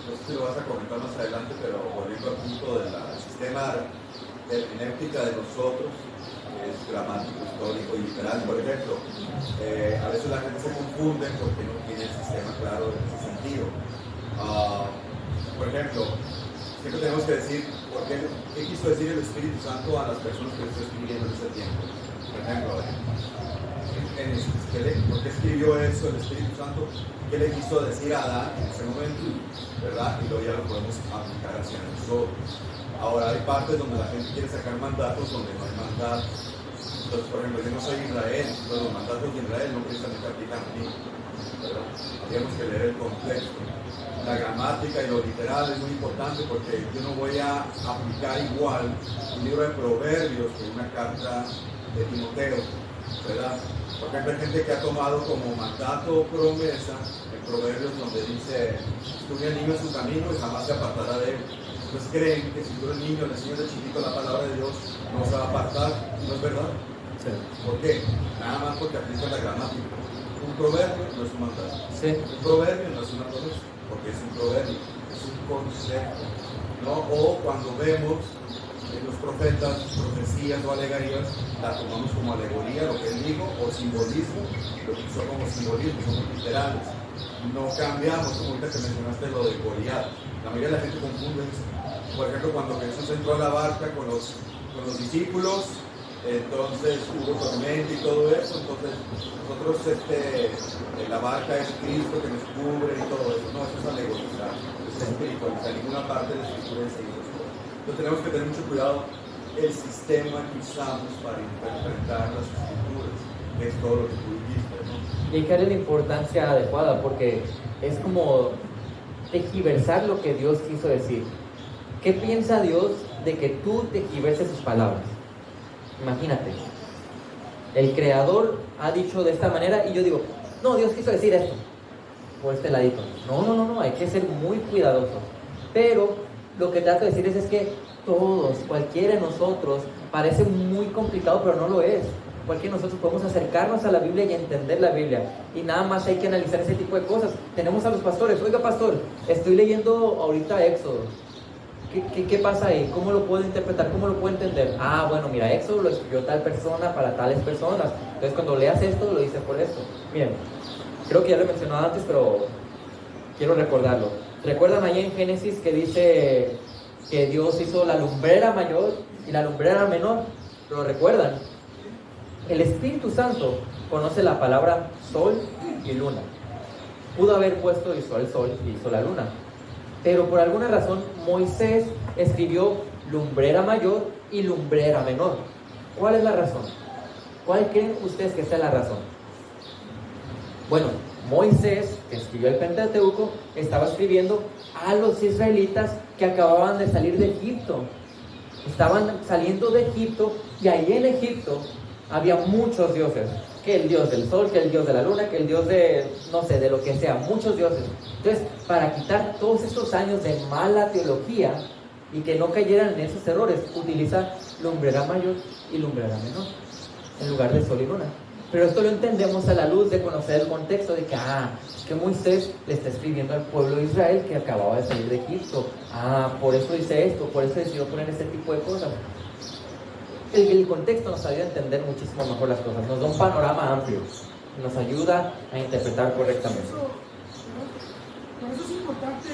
No sé si lo vas a comentar más adelante, pero volviendo al punto del sistema hermenéutica de nosotros, que es gramático, histórico y literal, por ejemplo, a veces la gente se confunde porque no tiene el sistema claro en ese sentido. Por ejemplo, siempre tenemos que decir qué quiso decir el Espíritu Santo a las personas que estoy escribiendo en ese tiempo. Por ejemplo, ¿por qué escribió eso el Espíritu Santo? ¿Qué le quiso decir a Adán en ese momento? ¿Verdad? Y luego ya lo podemos aplicar hacia nosotros. Ahora hay partes donde la gente quiere sacar mandatos donde no hay mandatos. Entonces, por ejemplo, yo no soy Israel, pero los mandatos de Israel no precisamente aplican a mí, ¿verdad? tendríamos que leer el contexto. La gramática y lo literal es muy importante porque yo no voy a aplicar igual un libro de Proverbios que una carta de Timoteo, ¿verdad? Por ejemplo, hay gente que ha tomado como mandato o promesa en Proverbios donde dice, estudia al niño en su camino y jamás se apartará de él. Entonces creen que si tú eres niño, le enseñas de chiquito la palabra de Dios, no se va a apartar. ¿No es verdad? Sí. ¿Por qué? Nada más porque aplica la gramática. Un proverbio no es un mandato. Sí. Un proverbio no es una promesa, porque es un proverbio, es un consejo, ¿no? O cuando vemos en los profetas profecías o alegorías, la tomamos como alegoría, lo que él dijo, o simbolismo, lo que usó como simbolismo, somos literales. No cambiamos, como ahorita que mencionaste lo de Goliat. La mayoría de la gente confunde eso. Por ejemplo, cuando Jesús entró a la barca con los discípulos, entonces hubo tormenta y todo eso, entonces nosotros la barca es Cristo que nos cubre y todo eso, no, eso es alegoría, es espiritualizar, en ninguna parte de la escritura enseña eso. Entonces tenemos que tener mucho cuidado el sistema que usamos para interpretar las escrituras, que es todo lo que tú dijiste, ¿no? Y hay que darle la importancia adecuada porque es como tergiversar lo que Dios quiso decir. ¿Qué piensa Dios de que tú tergiverses sus palabras? Imagínate, el creador ha dicho de esta manera y yo digo, no, Dios quiso decir esto, por este ladito. No, hay que ser muy cuidadosos. Pero lo que trato de decir es que todos, cualquiera de nosotros, parece muy complicado, pero no lo es. Cualquiera de nosotros podemos acercarnos a la Biblia y entender la Biblia. Y nada más hay que analizar ese tipo de cosas. Tenemos a los pastores, oiga pastor, estoy leyendo ahorita Éxodo. ¿Qué pasa ahí? ¿Cómo lo puedo interpretar? ¿Cómo lo puedo entender? Ah, bueno, mira, Éxodo lo escribió tal persona para tales personas. Entonces, cuando leas esto, lo dice por esto. Miren, creo que ya lo he mencionado antes, pero quiero recordarlo. ¿Recuerdan ahí en Génesis que dice que Dios hizo la lumbrera mayor y la lumbrera menor? ¿Lo recuerdan? El Espíritu Santo conoce la palabra sol y luna. Pudo haber puesto hizo el sol y hizo la luna. Pero por alguna razón Moisés escribió lumbrera mayor y lumbrera menor. ¿Cuál es la razón? ¿Cuál creen ustedes que sea la razón? Bueno, Moisés, que escribió el Pentateuco, estaba escribiendo a los israelitas que acababan de salir de Egipto. Estaban saliendo de Egipto y ahí en Egipto había muchos dioses. Que el dios del sol, que el dios de la luna, que el dios de, no sé, de lo que sea, muchos dioses. Entonces, para quitar todos estos años de mala teología y que no cayeran en esos errores, utiliza lumbrera mayor y lumbrera menor en lugar de sol y luna. Pero esto lo entendemos a la luz de conocer el contexto de que Moisés le está escribiendo al pueblo de Israel que acababa de salir de Egipto. Por eso dice esto, por eso decidió poner este tipo de cosas. El contexto nos ayuda a entender muchísimo mejor las cosas, nos da un panorama amplio, nos ayuda a interpretar correctamente. Por eso es importante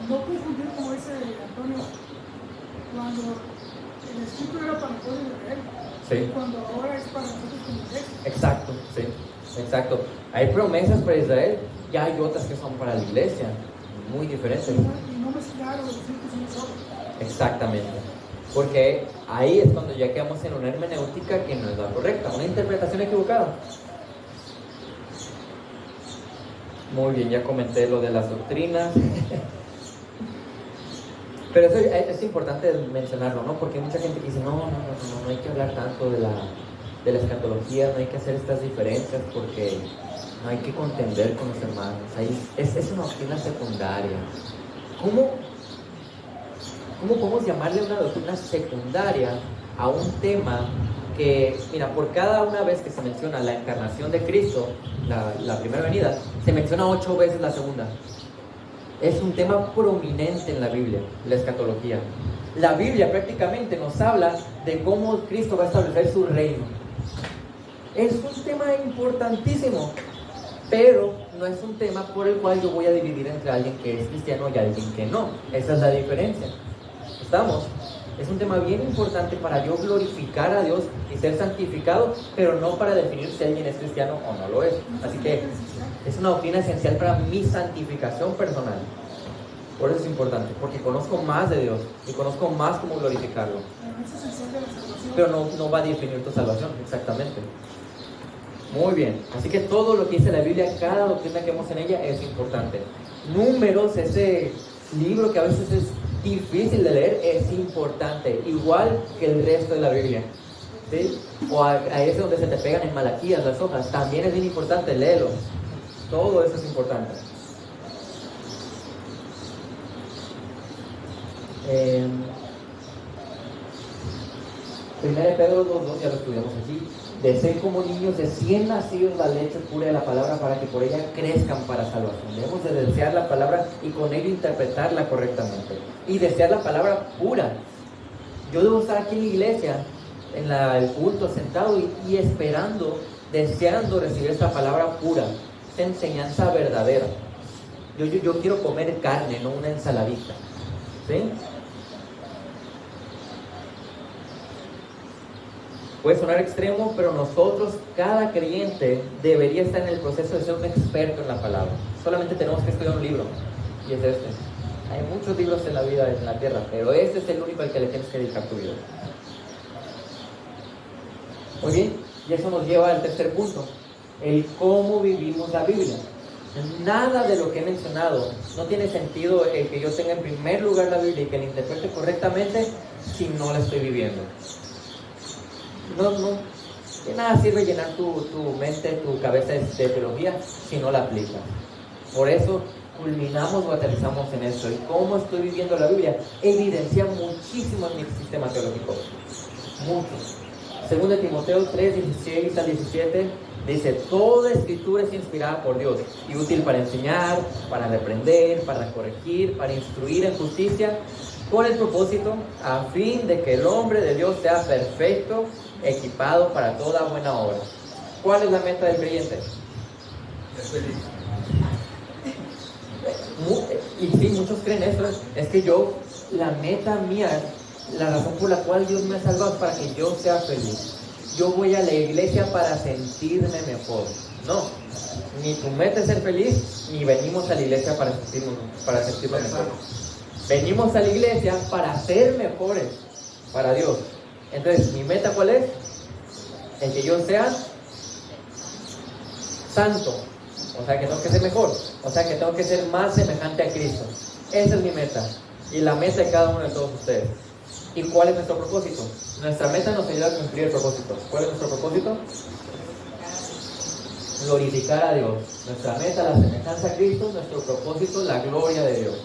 no confundir, como dice Antonio, cuando el escrito era para el pueblo de Israel, sí. Y cuando ahora es para nosotros como iglesia. Exacto, sí, exacto. Hay promesas para Israel y hay otras que son para la iglesia, muy diferentes. Y no mezclar los escritos uno solo. Exactamente. Porque ahí es cuando ya quedamos en una hermenéutica que no es la correcta, una interpretación equivocada. Muy bien, ya comenté lo de las doctrinas. Pero eso es importante mencionarlo, ¿no? Porque hay mucha gente que dice, no hay que hablar tanto de la escatología, no hay que hacer estas diferencias porque no hay que contender con los hermanos. Es una doctrina secundaria. ¿Cómo podemos llamarle una doctrina secundaria a un tema que, mira, por cada una vez que se menciona la encarnación de Cristo, la primera venida, se menciona 8 veces la segunda? Es un tema prominente en la Biblia, la escatología. La Biblia prácticamente nos habla de cómo Cristo va a establecer su reino. Es un tema importantísimo, pero no es un tema por el cual yo voy a dividir entre alguien que es cristiano y alguien que no. Esa es la diferencia. ¿Estamos? Es un tema bien importante para yo glorificar a Dios y ser santificado, pero no para definir si alguien es cristiano o no lo es. Así que es una doctrina esencial para mi santificación personal. Por eso es importante, porque conozco más de Dios y conozco más cómo glorificarlo. Es esencial de la salvación. Pero no va a definir tu salvación, exactamente. Muy bien, así que todo lo que dice la Biblia, cada doctrina que vemos en ella es importante. Números, ese libro que a veces es difícil de leer, es importante, igual que el resto de la Biblia, ¿sí? O ahí es donde se te pegan en Malaquías las hojas, también es bien importante, léelo. Todo eso es importante. Primera de Pedro 2:2, ya lo estudiamos aquí. Deseen como niños recién nacidos la leche pura de la palabra para que por ella crezcan para salvación. Debemos de desear la palabra y con ello interpretarla correctamente. Y desear la palabra pura. Yo debo estar aquí en la iglesia, en el culto, sentado y esperando, deseando recibir esta palabra pura, esta enseñanza verdadera. Yo quiero comer carne, no una ensaladita. ¿Sí? Puede sonar extremo, pero nosotros, cada creyente, debería estar en el proceso de ser un experto en la palabra. Solamente tenemos que estudiar un libro, y es este. Hay muchos libros en la vida, en la tierra, pero este es el único al que le tienes que dedicar tu vida. Muy bien, y eso nos lleva al tercer punto, el cómo vivimos la Biblia. Nada de lo que he mencionado no tiene sentido el que yo tenga en primer lugar la Biblia y que la interprete correctamente si no la estoy viviendo. No, de nada sirve llenar tu mente, tu cabeza de teología si no la aplicas. Por eso culminamos o aterrizamos en esto. Y cómo estoy viviendo la Biblia evidencia muchísimo en mi sistema teológico. Mucho. Según de Timoteo 3:16 al 17 dice: toda escritura es inspirada por Dios y útil para enseñar, para reprender, para corregir, para instruir en justicia, con el propósito a fin de que el hombre de Dios sea perfecto, equipado para toda buena obra. ¿Cuál es la meta del creyente? Es feliz. Y sí, muchos creen eso. Es que la meta mía, la razón por la cual Dios me ha salvado es para que yo sea feliz. Yo voy a la iglesia para sentirme mejor. No, ni tu meta es ser feliz, ni venimos a la iglesia para sentirme mejor. Venimos a la iglesia para ser mejores para Dios. Entonces, ¿mi meta cuál es? El que yo sea santo. O sea, que tengo que ser mejor. O sea, que tengo que ser más semejante a Cristo. Esa es mi meta. Y la meta de cada uno de todos ustedes. ¿Y cuál es nuestro propósito? Nuestra meta nos ayuda a cumplir el propósito. ¿Cuál es nuestro propósito? Glorificar a Dios. Nuestra meta, la semejanza a Cristo. Nuestro propósito, la gloria de Dios.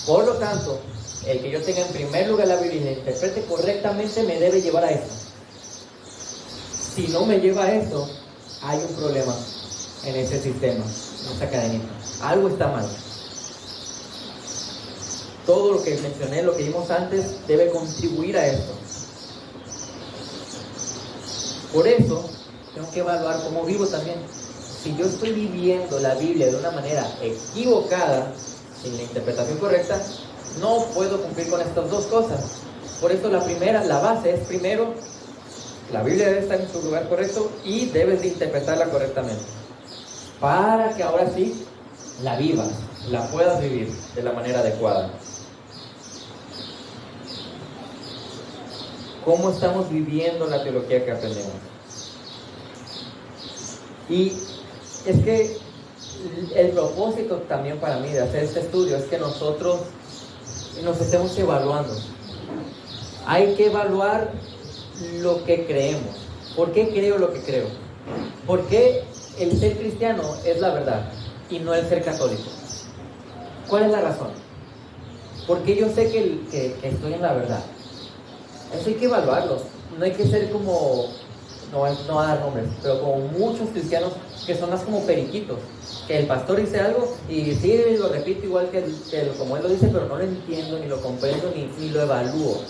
Por lo tanto, el que yo tenga en primer lugar la Biblia y la interprete correctamente me debe llevar a esto. Si no me lleva a esto, hay un problema en ese sistema, en esa cadenita. Algo está mal. Todo lo que mencioné, lo que vimos antes, debe contribuir a esto. Por eso, tengo que evaluar cómo vivo también. Si yo estoy viviendo la Biblia de una manera equivocada, sin la interpretación correcta, no puedo cumplir con estas dos cosas. Por eso la base es primero, la Biblia debe estar en su lugar correcto y debes de interpretarla correctamente. Para que ahora sí la vivas, la puedas vivir de la manera adecuada. ¿Cómo estamos viviendo la teología que aprendemos? Y es que el propósito también para mí de hacer este estudio es que nosotros nos estemos evaluando. Hay que evaluar lo que creemos. ¿Por qué creo lo que creo? ¿Por qué el ser cristiano es la verdad y no el ser católico? ¿Cuál es la razón? ¿Por qué yo sé que estoy en la verdad? Eso hay que evaluarlo. No hay que ser como, no a dar nombres, pero como muchos cristianos que son más como periquitos, que el pastor dice algo y sí, lo repito igual que como él lo dice, pero no lo entiendo, ni lo comprendo, ni lo evalúo.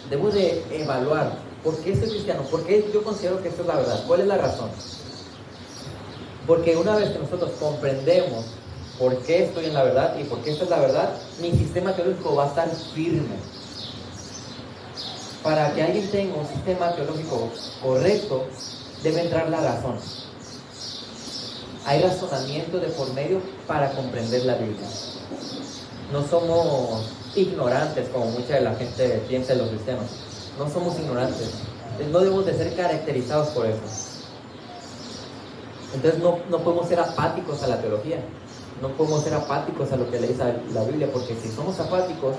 Debo de evaluar por qué soy cristiano, por qué yo considero que esto es la verdad, cuál es la razón. Porque una vez que nosotros comprendemos por qué estoy en la verdad y por qué esta es la verdad, mi sistema teológico va a estar firme. Para que alguien tenga un sistema teológico correcto, debe entrar la razón. Hay razonamiento de por medio para comprender la Biblia. No somos ignorantes como mucha de la gente piensa de los cristianos. No somos ignorantes. No debemos de ser caracterizados por eso. Entonces no podemos ser apáticos a la teología, no podemos ser apáticos a lo que le dice la Biblia, porque si somos apáticos,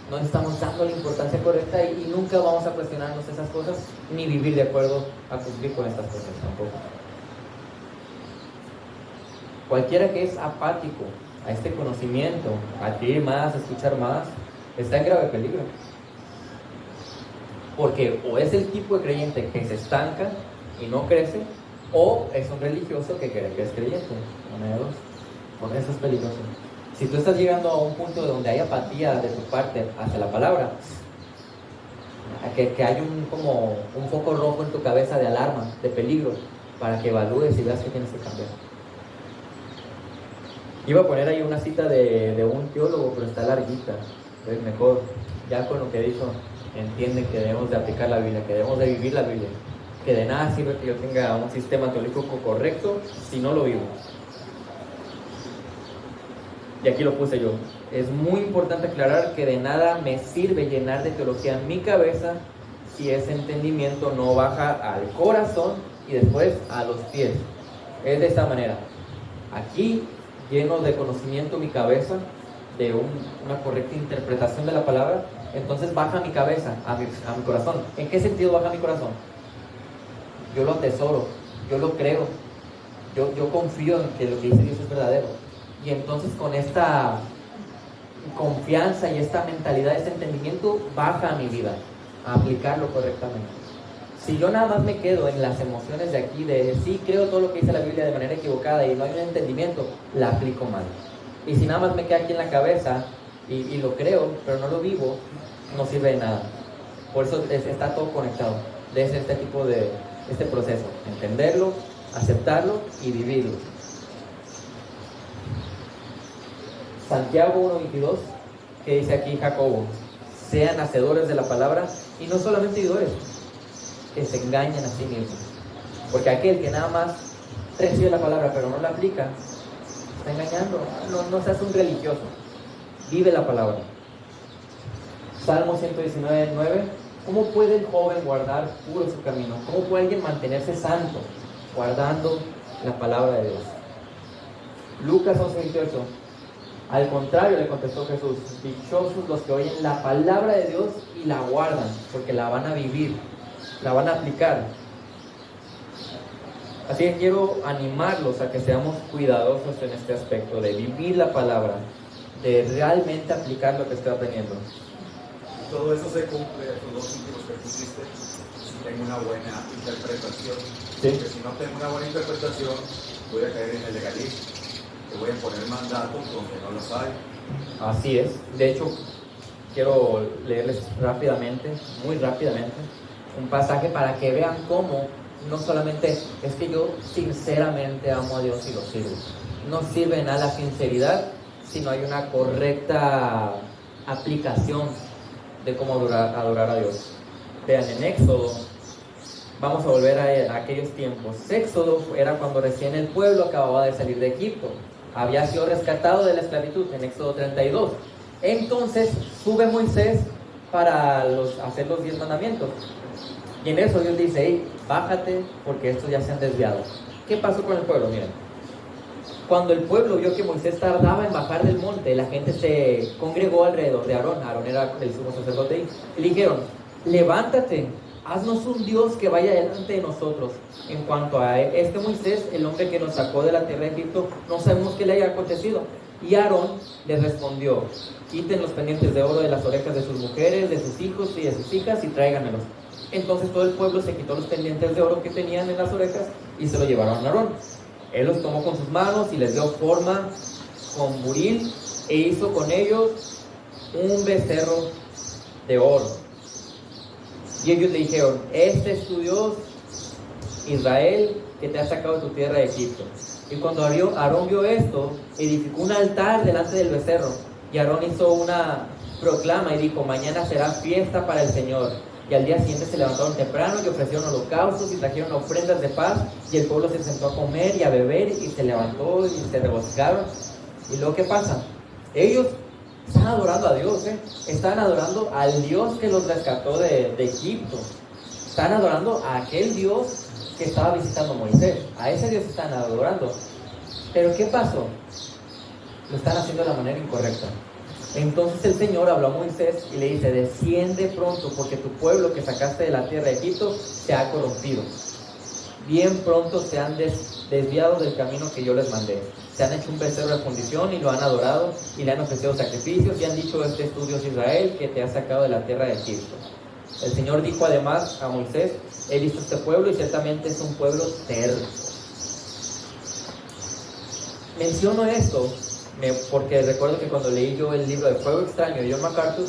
no estamos dando la importancia correcta y nunca vamos a cuestionarnos esas cosas, ni vivir de acuerdo a cumplir con estas cosas tampoco. Cualquiera que es apático a este conocimiento, a adquirir más, a escuchar más, está en grave peligro. Porque o es el tipo de creyente que se estanca y no crece, o es un religioso que cree que es creyente. Una de dos. Por eso es peligroso. Si tú estás llegando a un punto donde hay apatía de tu parte hacia la palabra, que hay como un foco rojo en tu cabeza de alarma, de peligro, para que evalúes y veas que tienes que cambiar. Iba a poner ahí una cita de un teólogo, pero está larguita. Es mejor, ya con lo que dijo, entienden que debemos de aplicar la Biblia, que debemos de vivir la Biblia, que de nada sirve que yo tenga un sistema teológico correcto si no lo vivo. Y aquí lo puse yo. Es muy importante aclarar que de nada me sirve llenar de teología en mi cabeza si ese entendimiento no baja al corazón y después a los pies. Es de esta manera. Aquí, lleno de conocimiento mi cabeza, de una correcta interpretación de la palabra, entonces baja mi cabeza a mi corazón. ¿En qué sentido baja mi corazón? Yo lo atesoro, yo lo creo, yo confío en que lo que dice Dios es verdadero. Y entonces con esta confianza y esta mentalidad, este entendimiento, baja a mi vida, a aplicarlo correctamente. Si yo nada más me quedo en las emociones de aquí, de sí creo todo lo que dice la Biblia de manera equivocada y no hay un entendimiento, la aplico mal. Y si nada más me queda aquí en la cabeza y lo creo, pero no lo vivo, no sirve de nada. Por eso está todo conectado. Desde este tipo de proceso, entenderlo, aceptarlo y vivirlo. Santiago 1:22, que dice aquí Jacobo: sean hacedores de la palabra y no solamente oidores, que se engañan a sí mismos. Porque aquel que nada más recibe la palabra pero no la aplica, está engañando. No seas un religioso, vive la palabra. Salmo 119:9. ¿Cómo puede el joven guardar puro su camino? ¿Cómo puede alguien mantenerse santo guardando la palabra de Dios? Lucas 11:28. Al contrario, le contestó Jesús: dichosos los que oyen la palabra de Dios y la guardan, porque la van a vivir, la van a aplicar. Así que quiero animarlos a que seamos cuidadosos en este aspecto de vivir la palabra, de realmente aplicar lo que estoy aprendiendo. Todo eso se cumple, estos dos últimos que pusiste, si tengo una buena interpretación. Sí. Porque si no tengo una buena interpretación, voy a caer en el legalismo. Que voy a poner mandatos donde no los hay. Así es. De hecho, quiero leerles rápidamente, muy rápidamente, un pasaje para que vean cómo no solamente es que yo sinceramente amo a Dios y lo sirvo. No sirve nada la sinceridad si no hay una correcta aplicación de cómo adorar a Dios. Vean, en Éxodo, vamos a volver a aquellos tiempos. Éxodo era cuando recién el pueblo acababa de salir de Egipto. Había sido rescatado de la esclavitud en Éxodo 32. Entonces sube Moisés para hacer los 10 mandamientos. Y en eso Dios dice: hey, bájate porque estos ya se han desviado. ¿Qué pasó con el pueblo? Miren, cuando el pueblo vio que Moisés tardaba en bajar del monte, la gente se congregó alrededor de Aarón. Aarón era el sumo sacerdote y le dijeron: levántate, haznos un Dios que vaya delante de nosotros. En cuanto a este Moisés, el hombre que nos sacó de la tierra de Egipto, no sabemos qué le haya acontecido. Y Aarón les respondió: quiten los pendientes de oro de las orejas de sus mujeres, de sus hijos y de sus hijas y tráiganmelos. Entonces todo el pueblo se quitó los pendientes de oro que tenían en las orejas y se lo llevaron a Aarón. Él los tomó con sus manos y les dio forma con buril e hizo con ellos un becerro de oro. Y ellos le dijeron: este es tu Dios, Israel, que te ha sacado de tu tierra de Egipto. Y cuando Aarón vio esto, edificó un altar delante del becerro. Y Aarón hizo una proclama y dijo: mañana será fiesta para el Señor. Y al día siguiente se levantaron temprano y ofrecieron holocaustos y trajeron ofrendas de paz. Y el pueblo se sentó a comer y a beber y se levantó y se regocijaron. Y luego, ¿qué pasa? Ellos están adorando a Dios, están adorando al Dios que los rescató de Egipto. Están adorando a aquel Dios que estaba visitando a Moisés. A ese Dios están adorando. Pero ¿qué pasó? Lo están haciendo de la manera incorrecta. Entonces el Señor habló a Moisés y le dice: desciende pronto, porque tu pueblo que sacaste de la tierra de Egipto se ha corrompido. Bien pronto se han desviado del camino que yo les mandé. Se han hecho un becerro de fundición y lo han adorado y le han ofrecido sacrificios y han dicho: este es tu Dios Israel, que te ha sacado de la tierra de Egipto. El Señor dijo además a Moisés: he visto este pueblo y ciertamente es un pueblo terco. Menciono esto porque recuerdo que cuando leí yo el libro de Fuego Extraño de John MacArthur,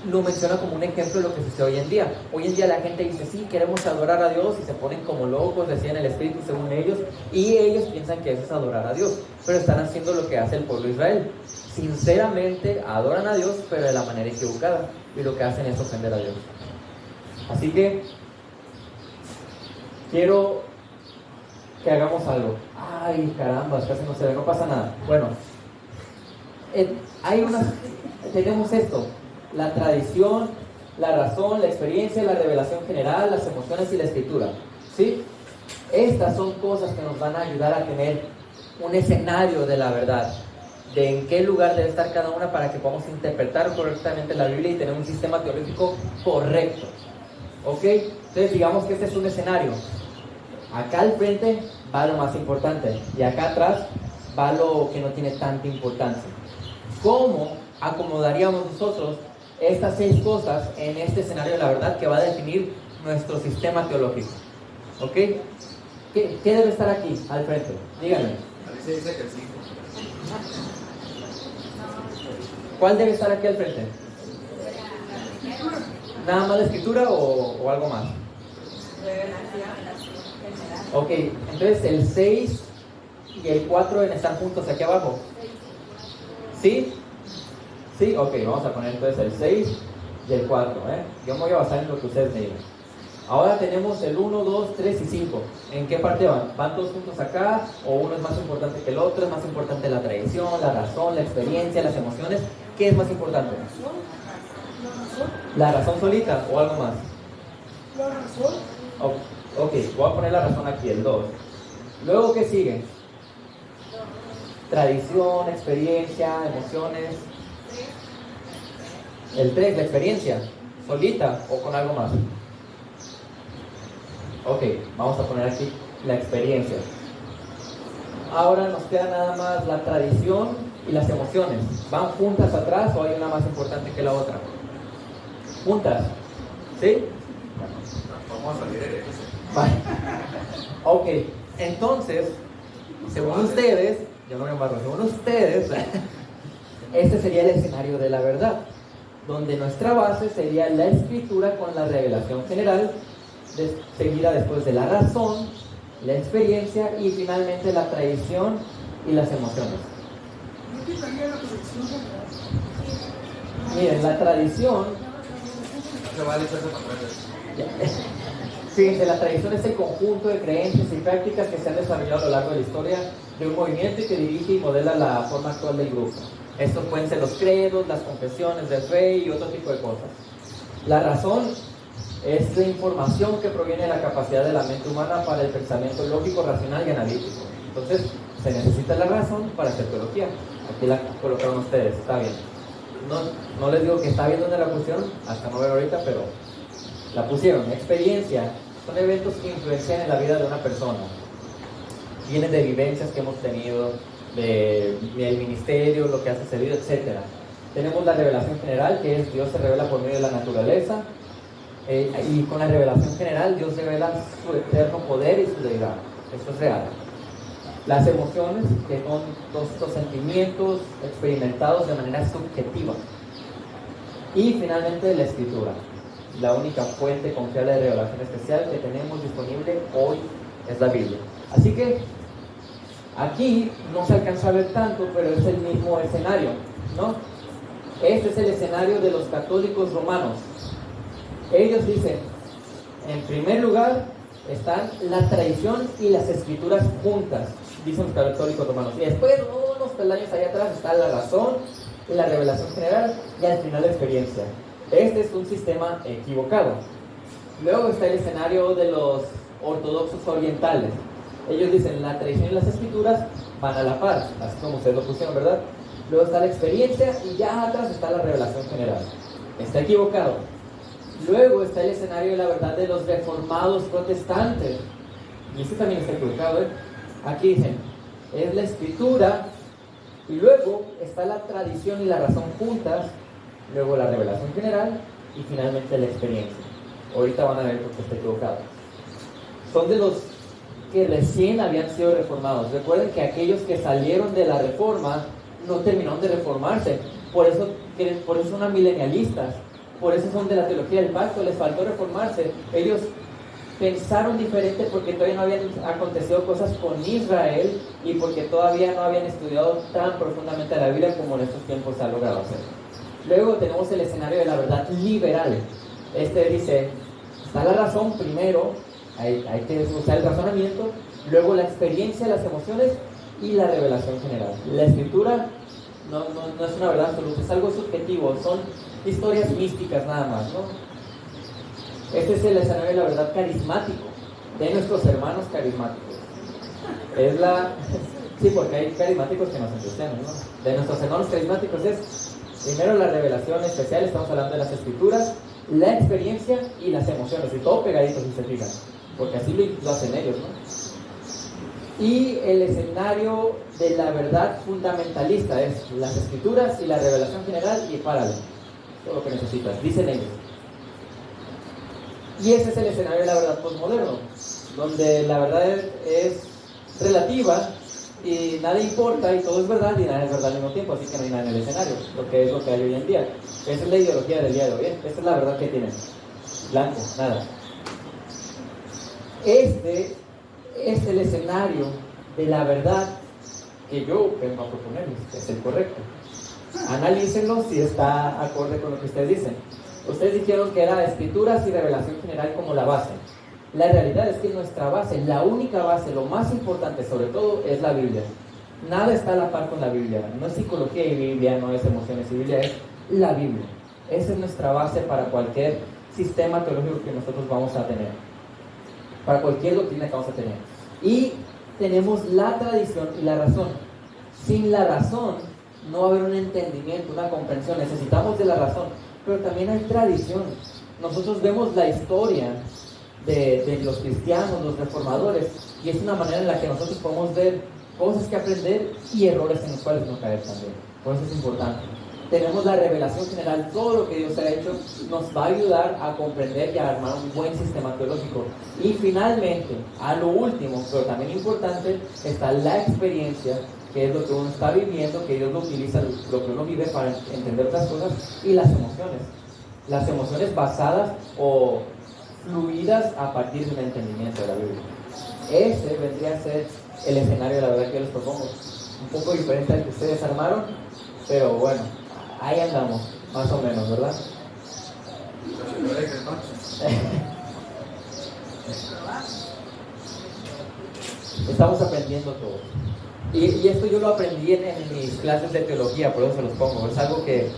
lo menciona como un ejemplo de lo que sucede hoy en día. Hoy en día la gente dice: sí, queremos adorar a Dios, y se ponen como locos, decían el Espíritu según ellos, y ellos piensan que eso es adorar a Dios, pero están haciendo lo que hace el pueblo de Israel. Sinceramente adoran a Dios, pero de la manera equivocada, y lo que hacen es ofender a Dios. Así que quiero que hagamos algo. Ay, caramba, casi no se ve, no pasa nada. Bueno, tenemos esto: la tradición, la razón, la experiencia, la revelación general, las emociones y la escritura. ¿Sí? Estas son cosas que nos van a ayudar a tener un escenario de la verdad, de en qué lugar debe estar cada una, para que podamos interpretar correctamente la Biblia y tener un sistema teológico correcto. ¿Ok? Entonces digamos que este es un escenario. Acá al frente va lo más importante y acá atrás va lo que no tiene tanta importancia. ¿Cómo acomodaríamos nosotros estas 6 cosas en este escenario de la verdad que va a definir nuestro sistema teológico? ¿Ok? ¿Qué debe estar aquí al frente? Díganme. Ahí se dice que el 5. ¿Cuál debe estar aquí al frente? ¿Nada más la escritura o algo más? Ok, entonces el 6 y el 4 están juntos aquí abajo. ¿Sí? ¿Sí? Ok, vamos a poner entonces el 6 y el 4. Yo me voy a basar en lo que ustedes me digan. Ahora tenemos el 1, 2, 3 y 5. ¿En qué parte van? ¿Van todos juntos acá? ¿O uno es más importante que el otro? ¿Es más importante la tradición, la razón, la experiencia, las emociones? ¿Qué es más importante? ¿La razón solita o algo más? La razón. Ok, voy a poner la razón aquí, el 2. Luego, ¿qué sigue? Tradición, experiencia, emociones. El 3, la experiencia. ¿Solita o con algo más? Ok, vamos a poner aquí la experiencia. Ahora nos queda nada más la tradición y las emociones. ¿Van juntas atrás o hay una más importante que la otra? Juntas. ¿Sí? Vamos a salir de eso. Vale. Ok, entonces, según ustedes, yo no me embarro, según ustedes, este sería el escenario de la verdad, donde nuestra base sería la escritura con la revelación general, seguida después de la razón, la experiencia y finalmente la tradición y las emociones. ¿No quitaría la colección general? Miren, la tradición, No se vale echarse papeles. fíjense, la tradición es el conjunto de creencias y prácticas que se han desarrollado a lo largo de la historia de un movimiento y que dirige y modela la forma actual del grupo. Estos pueden ser los credos, las confesiones de fe y otro tipo de cosas. La razón es la información que proviene de la capacidad de la mente humana para el pensamiento lógico, racional y analítico. Entonces, se necesita la razón para hacer teología. Aquí la colocaron ustedes, está bien. No les digo que está bien donde la pusieron, hasta no ver ahorita, pero la pusieron. Experiencia son eventos que influencian en la vida de una persona. Vienen de vivencias que hemos tenido, del ministerio, lo que ha sucedido, etc. Tenemos la revelación general, que es Dios se revela por medio de la naturaleza. Y con la revelación general, Dios revela su eterno poder y su deidad. Esto es real. Las emociones, que son todos estos sentimientos experimentados de manera subjetiva. Y finalmente la escritura, la única fuente confiable de revelación especial que tenemos disponible hoy es la Biblia. Así que aquí no se alcanza a ver tanto, pero es el mismo escenario, ¿no? Este es el escenario de los católicos romanos. Ellos dicen, en primer lugar están la tradición y las escrituras juntas, dicen los católicos romanos. Y después, unos peldaños allá atrás, está la razón, la revelación general y al final la experiencia. Este es un sistema equivocado. Luego está el escenario de los ortodoxos orientales. Ellos dicen la tradición y las escrituras van a la par, así como ustedes lo pusieron, ¿verdad? Luego está la experiencia y ya atrás está la revelación general. Está equivocado. Luego está el escenario de la verdad de los reformados protestantes. Y este también está equivocado, ¿eh? Aquí dicen, es la escritura, y luego está la tradición y la razón juntas, luego la revelación general, y finalmente la experiencia. Ahorita van a ver por qué está equivocado. Son de los que recién habían sido reformados. Recuerden que aquellos que salieron de la reforma no terminaron de reformarse. Por eso son amilenialistas. Por eso son de la teología del pacto. Les faltó reformarse. Ellos pensaron diferente porque todavía no habían acontecido cosas con Israel y porque todavía no habían estudiado tan profundamente la Biblia como en estos tiempos se ha logrado hacer. Luego tenemos el escenario de la verdad liberal. Este dice, está la razón primero, hay que usar el razonamiento, luego la experiencia, las emociones y la revelación general. La escritura no es una verdad absoluta, es algo subjetivo, son historias místicas nada más, ¿no? Este es el escenario de la verdad carismático, de nuestros hermanos carismáticos. Sí, porque hay carismáticos que no son cristianos, ¿no? De nuestros hermanos carismáticos es, primero la revelación especial, estamos hablando de las escrituras, la experiencia y las emociones, y todo pegadito si se fijan, porque así lo hacen ellos, ¿no? Y el escenario de la verdad fundamentalista es las escrituras y la revelación general y párale, todo lo que necesitas, dicen ellos. Y ese es el escenario de la verdad postmoderno, donde la verdad es relativa y nada importa y todo es verdad y nada es verdad al mismo tiempo, así que no hay nada en el escenario, lo que es lo que hay hoy en día. Esa es la ideología del día de hoy, ¿eh? Esa es la verdad que tienen. Blanco, nada. Este es el escenario de la verdad que yo vengo a proponerles, que es el correcto. Analícenlo si está acorde con lo que ustedes dicen. Ustedes dijeron que era escrituras y revelación general como la base. La realidad es que nuestra base, la única base, lo más importante sobre todo, es la Biblia. Nada está a la par con la Biblia. No es psicología y Biblia, no es emociones y Biblia, es la Biblia. Esa es nuestra base para cualquier sistema teológico que nosotros vamos a tener. Para cualquier doctrina que vamos a tener. Y tenemos la tradición y la razón. Sin la razón no va a haber un entendimiento, una comprensión. Necesitamos de la razón. Pero también hay tradición. Nosotros vemos la historia de los cristianos, los reformadores, y es una manera en la que nosotros podemos ver cosas que aprender y errores en los cuales no caer también. Por eso es importante. Tenemos la revelación general, todo lo que Dios ha hecho nos va a ayudar a comprender y a armar un buen sistema teológico. Y finalmente, a lo último, pero también importante, está la experiencia, que es lo que uno está viviendo, que Dios lo utiliza, lo que uno vive para entender otras cosas, y las emociones. Las emociones basadas o fluidas a partir del entendimiento de la Biblia. Ese vendría a ser el escenario de la verdad que yo les propongo. Un poco diferente al que ustedes armaron, pero bueno, ahí andamos, más o menos, ¿verdad? Estamos aprendiendo todo. Y esto yo lo aprendí en mis clases de teología, por eso se los pongo. Es algo que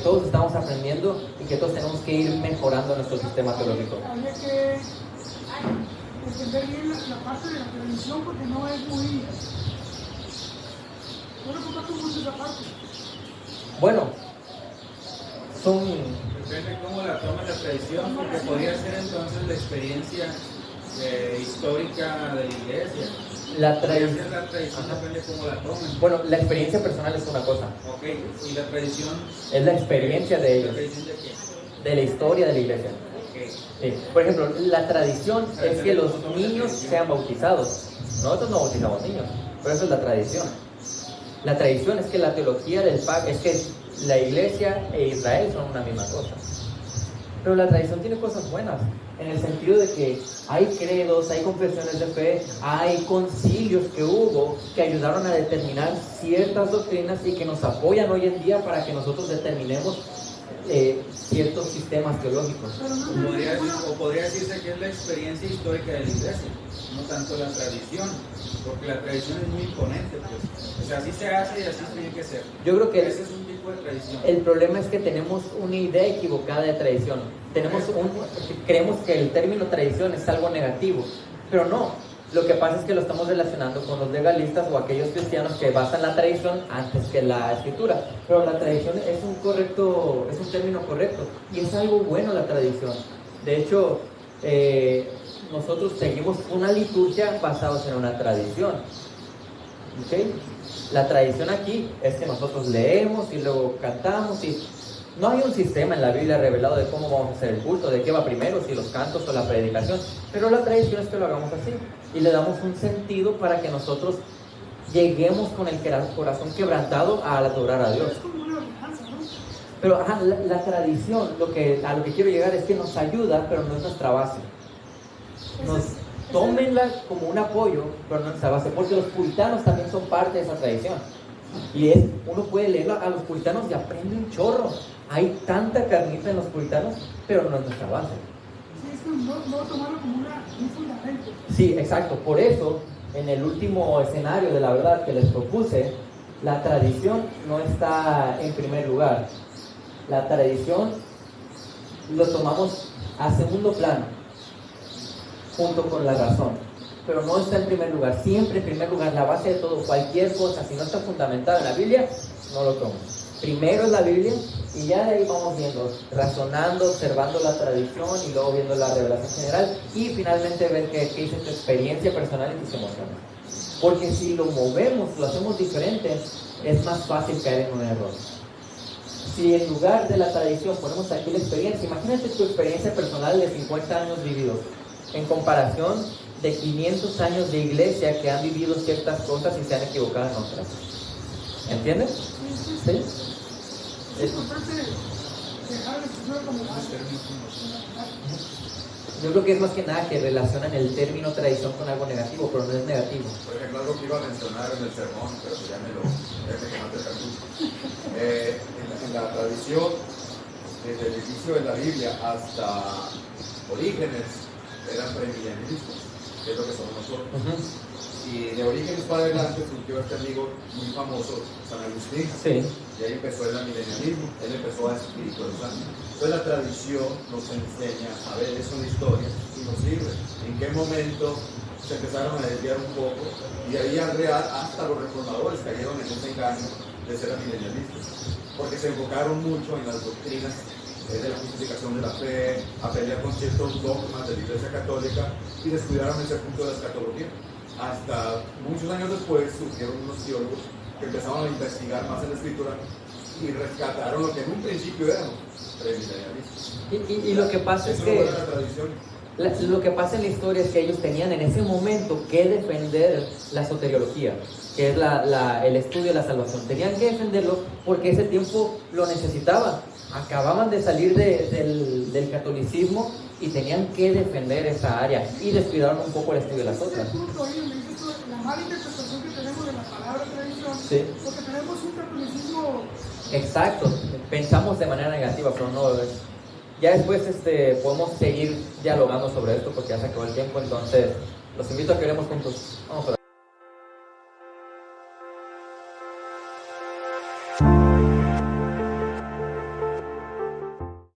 todos estamos aprendiendo y que todos tenemos que ir mejorando nuestro sistema teológico. Habría que entender bien la parte de la televisión porque no es muy... No le comparto mucho esa parte. Bueno, son... Depende cómo la toma la tradición, porque podría ser entonces la experiencia histórica de la iglesia. La tradición tradición... depende cómo la tomen. Bueno, la experiencia personal es una cosa. Ok, y la tradición. Es la experiencia de ¿La ellos, tradición de qué? de la historia de la iglesia. Ok. Sí. Por ejemplo, la tradición es que los niños sean bautizados. Nosotros no bautizamos niños, pero eso es la tradición. La tradición es que la teología del pacto, es que la iglesia e Israel son una misma cosa. Pero la tradición tiene cosas buenas, en el sentido de que hay credos, hay confesiones de fe, hay concilios que hubo que ayudaron a determinar ciertas doctrinas y que nos apoyan hoy en día para que nosotros determinemos ciertos sistemas teológicos. Podría decirse que es la experiencia histórica de la iglesia, no tanto la tradición, porque la tradición es muy imponente, pues. O sea, así se hace y así tiene que ser. Yo creo que ese es un tipo de tradición. El problema es que tenemos una idea equivocada de tradición. Creemos que el término tradición es algo negativo, Pero no, lo que pasa es que lo estamos relacionando con los legalistas o aquellos cristianos que basan la tradición antes que la escritura. Pero la tradición es un término correcto y es algo bueno la tradición. De hecho, nosotros seguimos una liturgia basados en una tradición. ¿Okay? La tradición aquí es que nosotros leemos y luego cantamos y no hay un sistema en la Biblia revelado de cómo vamos a hacer el culto, de qué va primero, si los cantos o la predicación, pero la tradición es que lo hagamos así y le damos un sentido para que nosotros lleguemos con el corazón quebrantado a adorar a Dios. Es como una ordenanza, ¿no? Pero la tradición, a lo que quiero llegar es que nos ayuda, pero no es nuestra base. Tómenla como un apoyo, pero no es nuestra base, porque los puritanos también son parte de esa tradición. Y uno puede leer a los puritanos y aprende un chorro. Hay tanta carnita en los puritanos, pero no es nuestra base. Sí, es que no tomarlo como un fundamento. Sí, exacto. Por eso, en el último escenario de la verdad que les propuse, la tradición no está en primer lugar. La tradición lo tomamos a segundo plano, junto con la razón. Pero no está en primer lugar. Siempre en primer lugar, la base de todo, cualquier cosa, si no está fundamentada en la Biblia, no lo tomo. Primero es la Biblia y ya de ahí vamos viendo, razonando, observando la tradición y luego viendo la revelación general y finalmente ver qué dice tu experiencia personal y tus emociones. Porque si lo movemos, lo hacemos diferente, es más fácil caer en un error. Si en lugar de la tradición ponemos aquí la experiencia, imagínate tu experiencia personal de 50 años vividos en comparación de 500 años de iglesia que han vivido ciertas cosas y se han equivocado en otras. ¿Entiendes? ¿Sí? Es importante dejar la escritura como base. Yo creo que es más que nada que relacionan el término tradición con algo negativo, pero no es negativo. Por ejemplo, algo que iba a mencionar en el sermón, pero ya me quemaste el cartucho. En la tradición, desde el inicio de la Biblia hasta Orígenes, eran premilenialistas, que es lo que somos nosotros. Y de Orígenes para adelante surgió este amigo muy famoso, San Agustín. Sí. Y ahí empezó el milenialismo, él empezó a espiritualizar. Entonces la tradición nos enseña a ver eso en la historia y nos sirve. En qué momento se empezaron a desviar un poco y ahí al real hasta los reformadores cayeron en ese engaño de ser milenialistas. Porque se enfocaron mucho en las doctrinas de la justificación de la fe, a pelear con ciertos dogmas de la Iglesia Católica y descuidaron ese punto de la escatología. Hasta muchos años después surgieron unos teólogos que empezaron a investigar más en la Escritura y rescataron lo que en un principio éramos premilenialistas. Y lo que pasa es que lo que pasa en la historia es que ellos tenían en ese momento que defender la soteriología, que es el estudio de la salvación. Tenían que defenderlo porque ese tiempo lo necesitaban. Acababan de salir del catolicismo y tenían que defender esa área y descuidaron un poco el estudio de las otras. El punto ahí donde dices tú, la mala interpretación que tenemos de la palabra tradición, Sí. porque tenemos un catolicismo. Exacto, pensamos de manera negativa, pero no. Ya después podemos seguir dialogando sobre esto porque ya se acabó el tiempo, entonces los invito a que oremos juntos. Vamos a orar.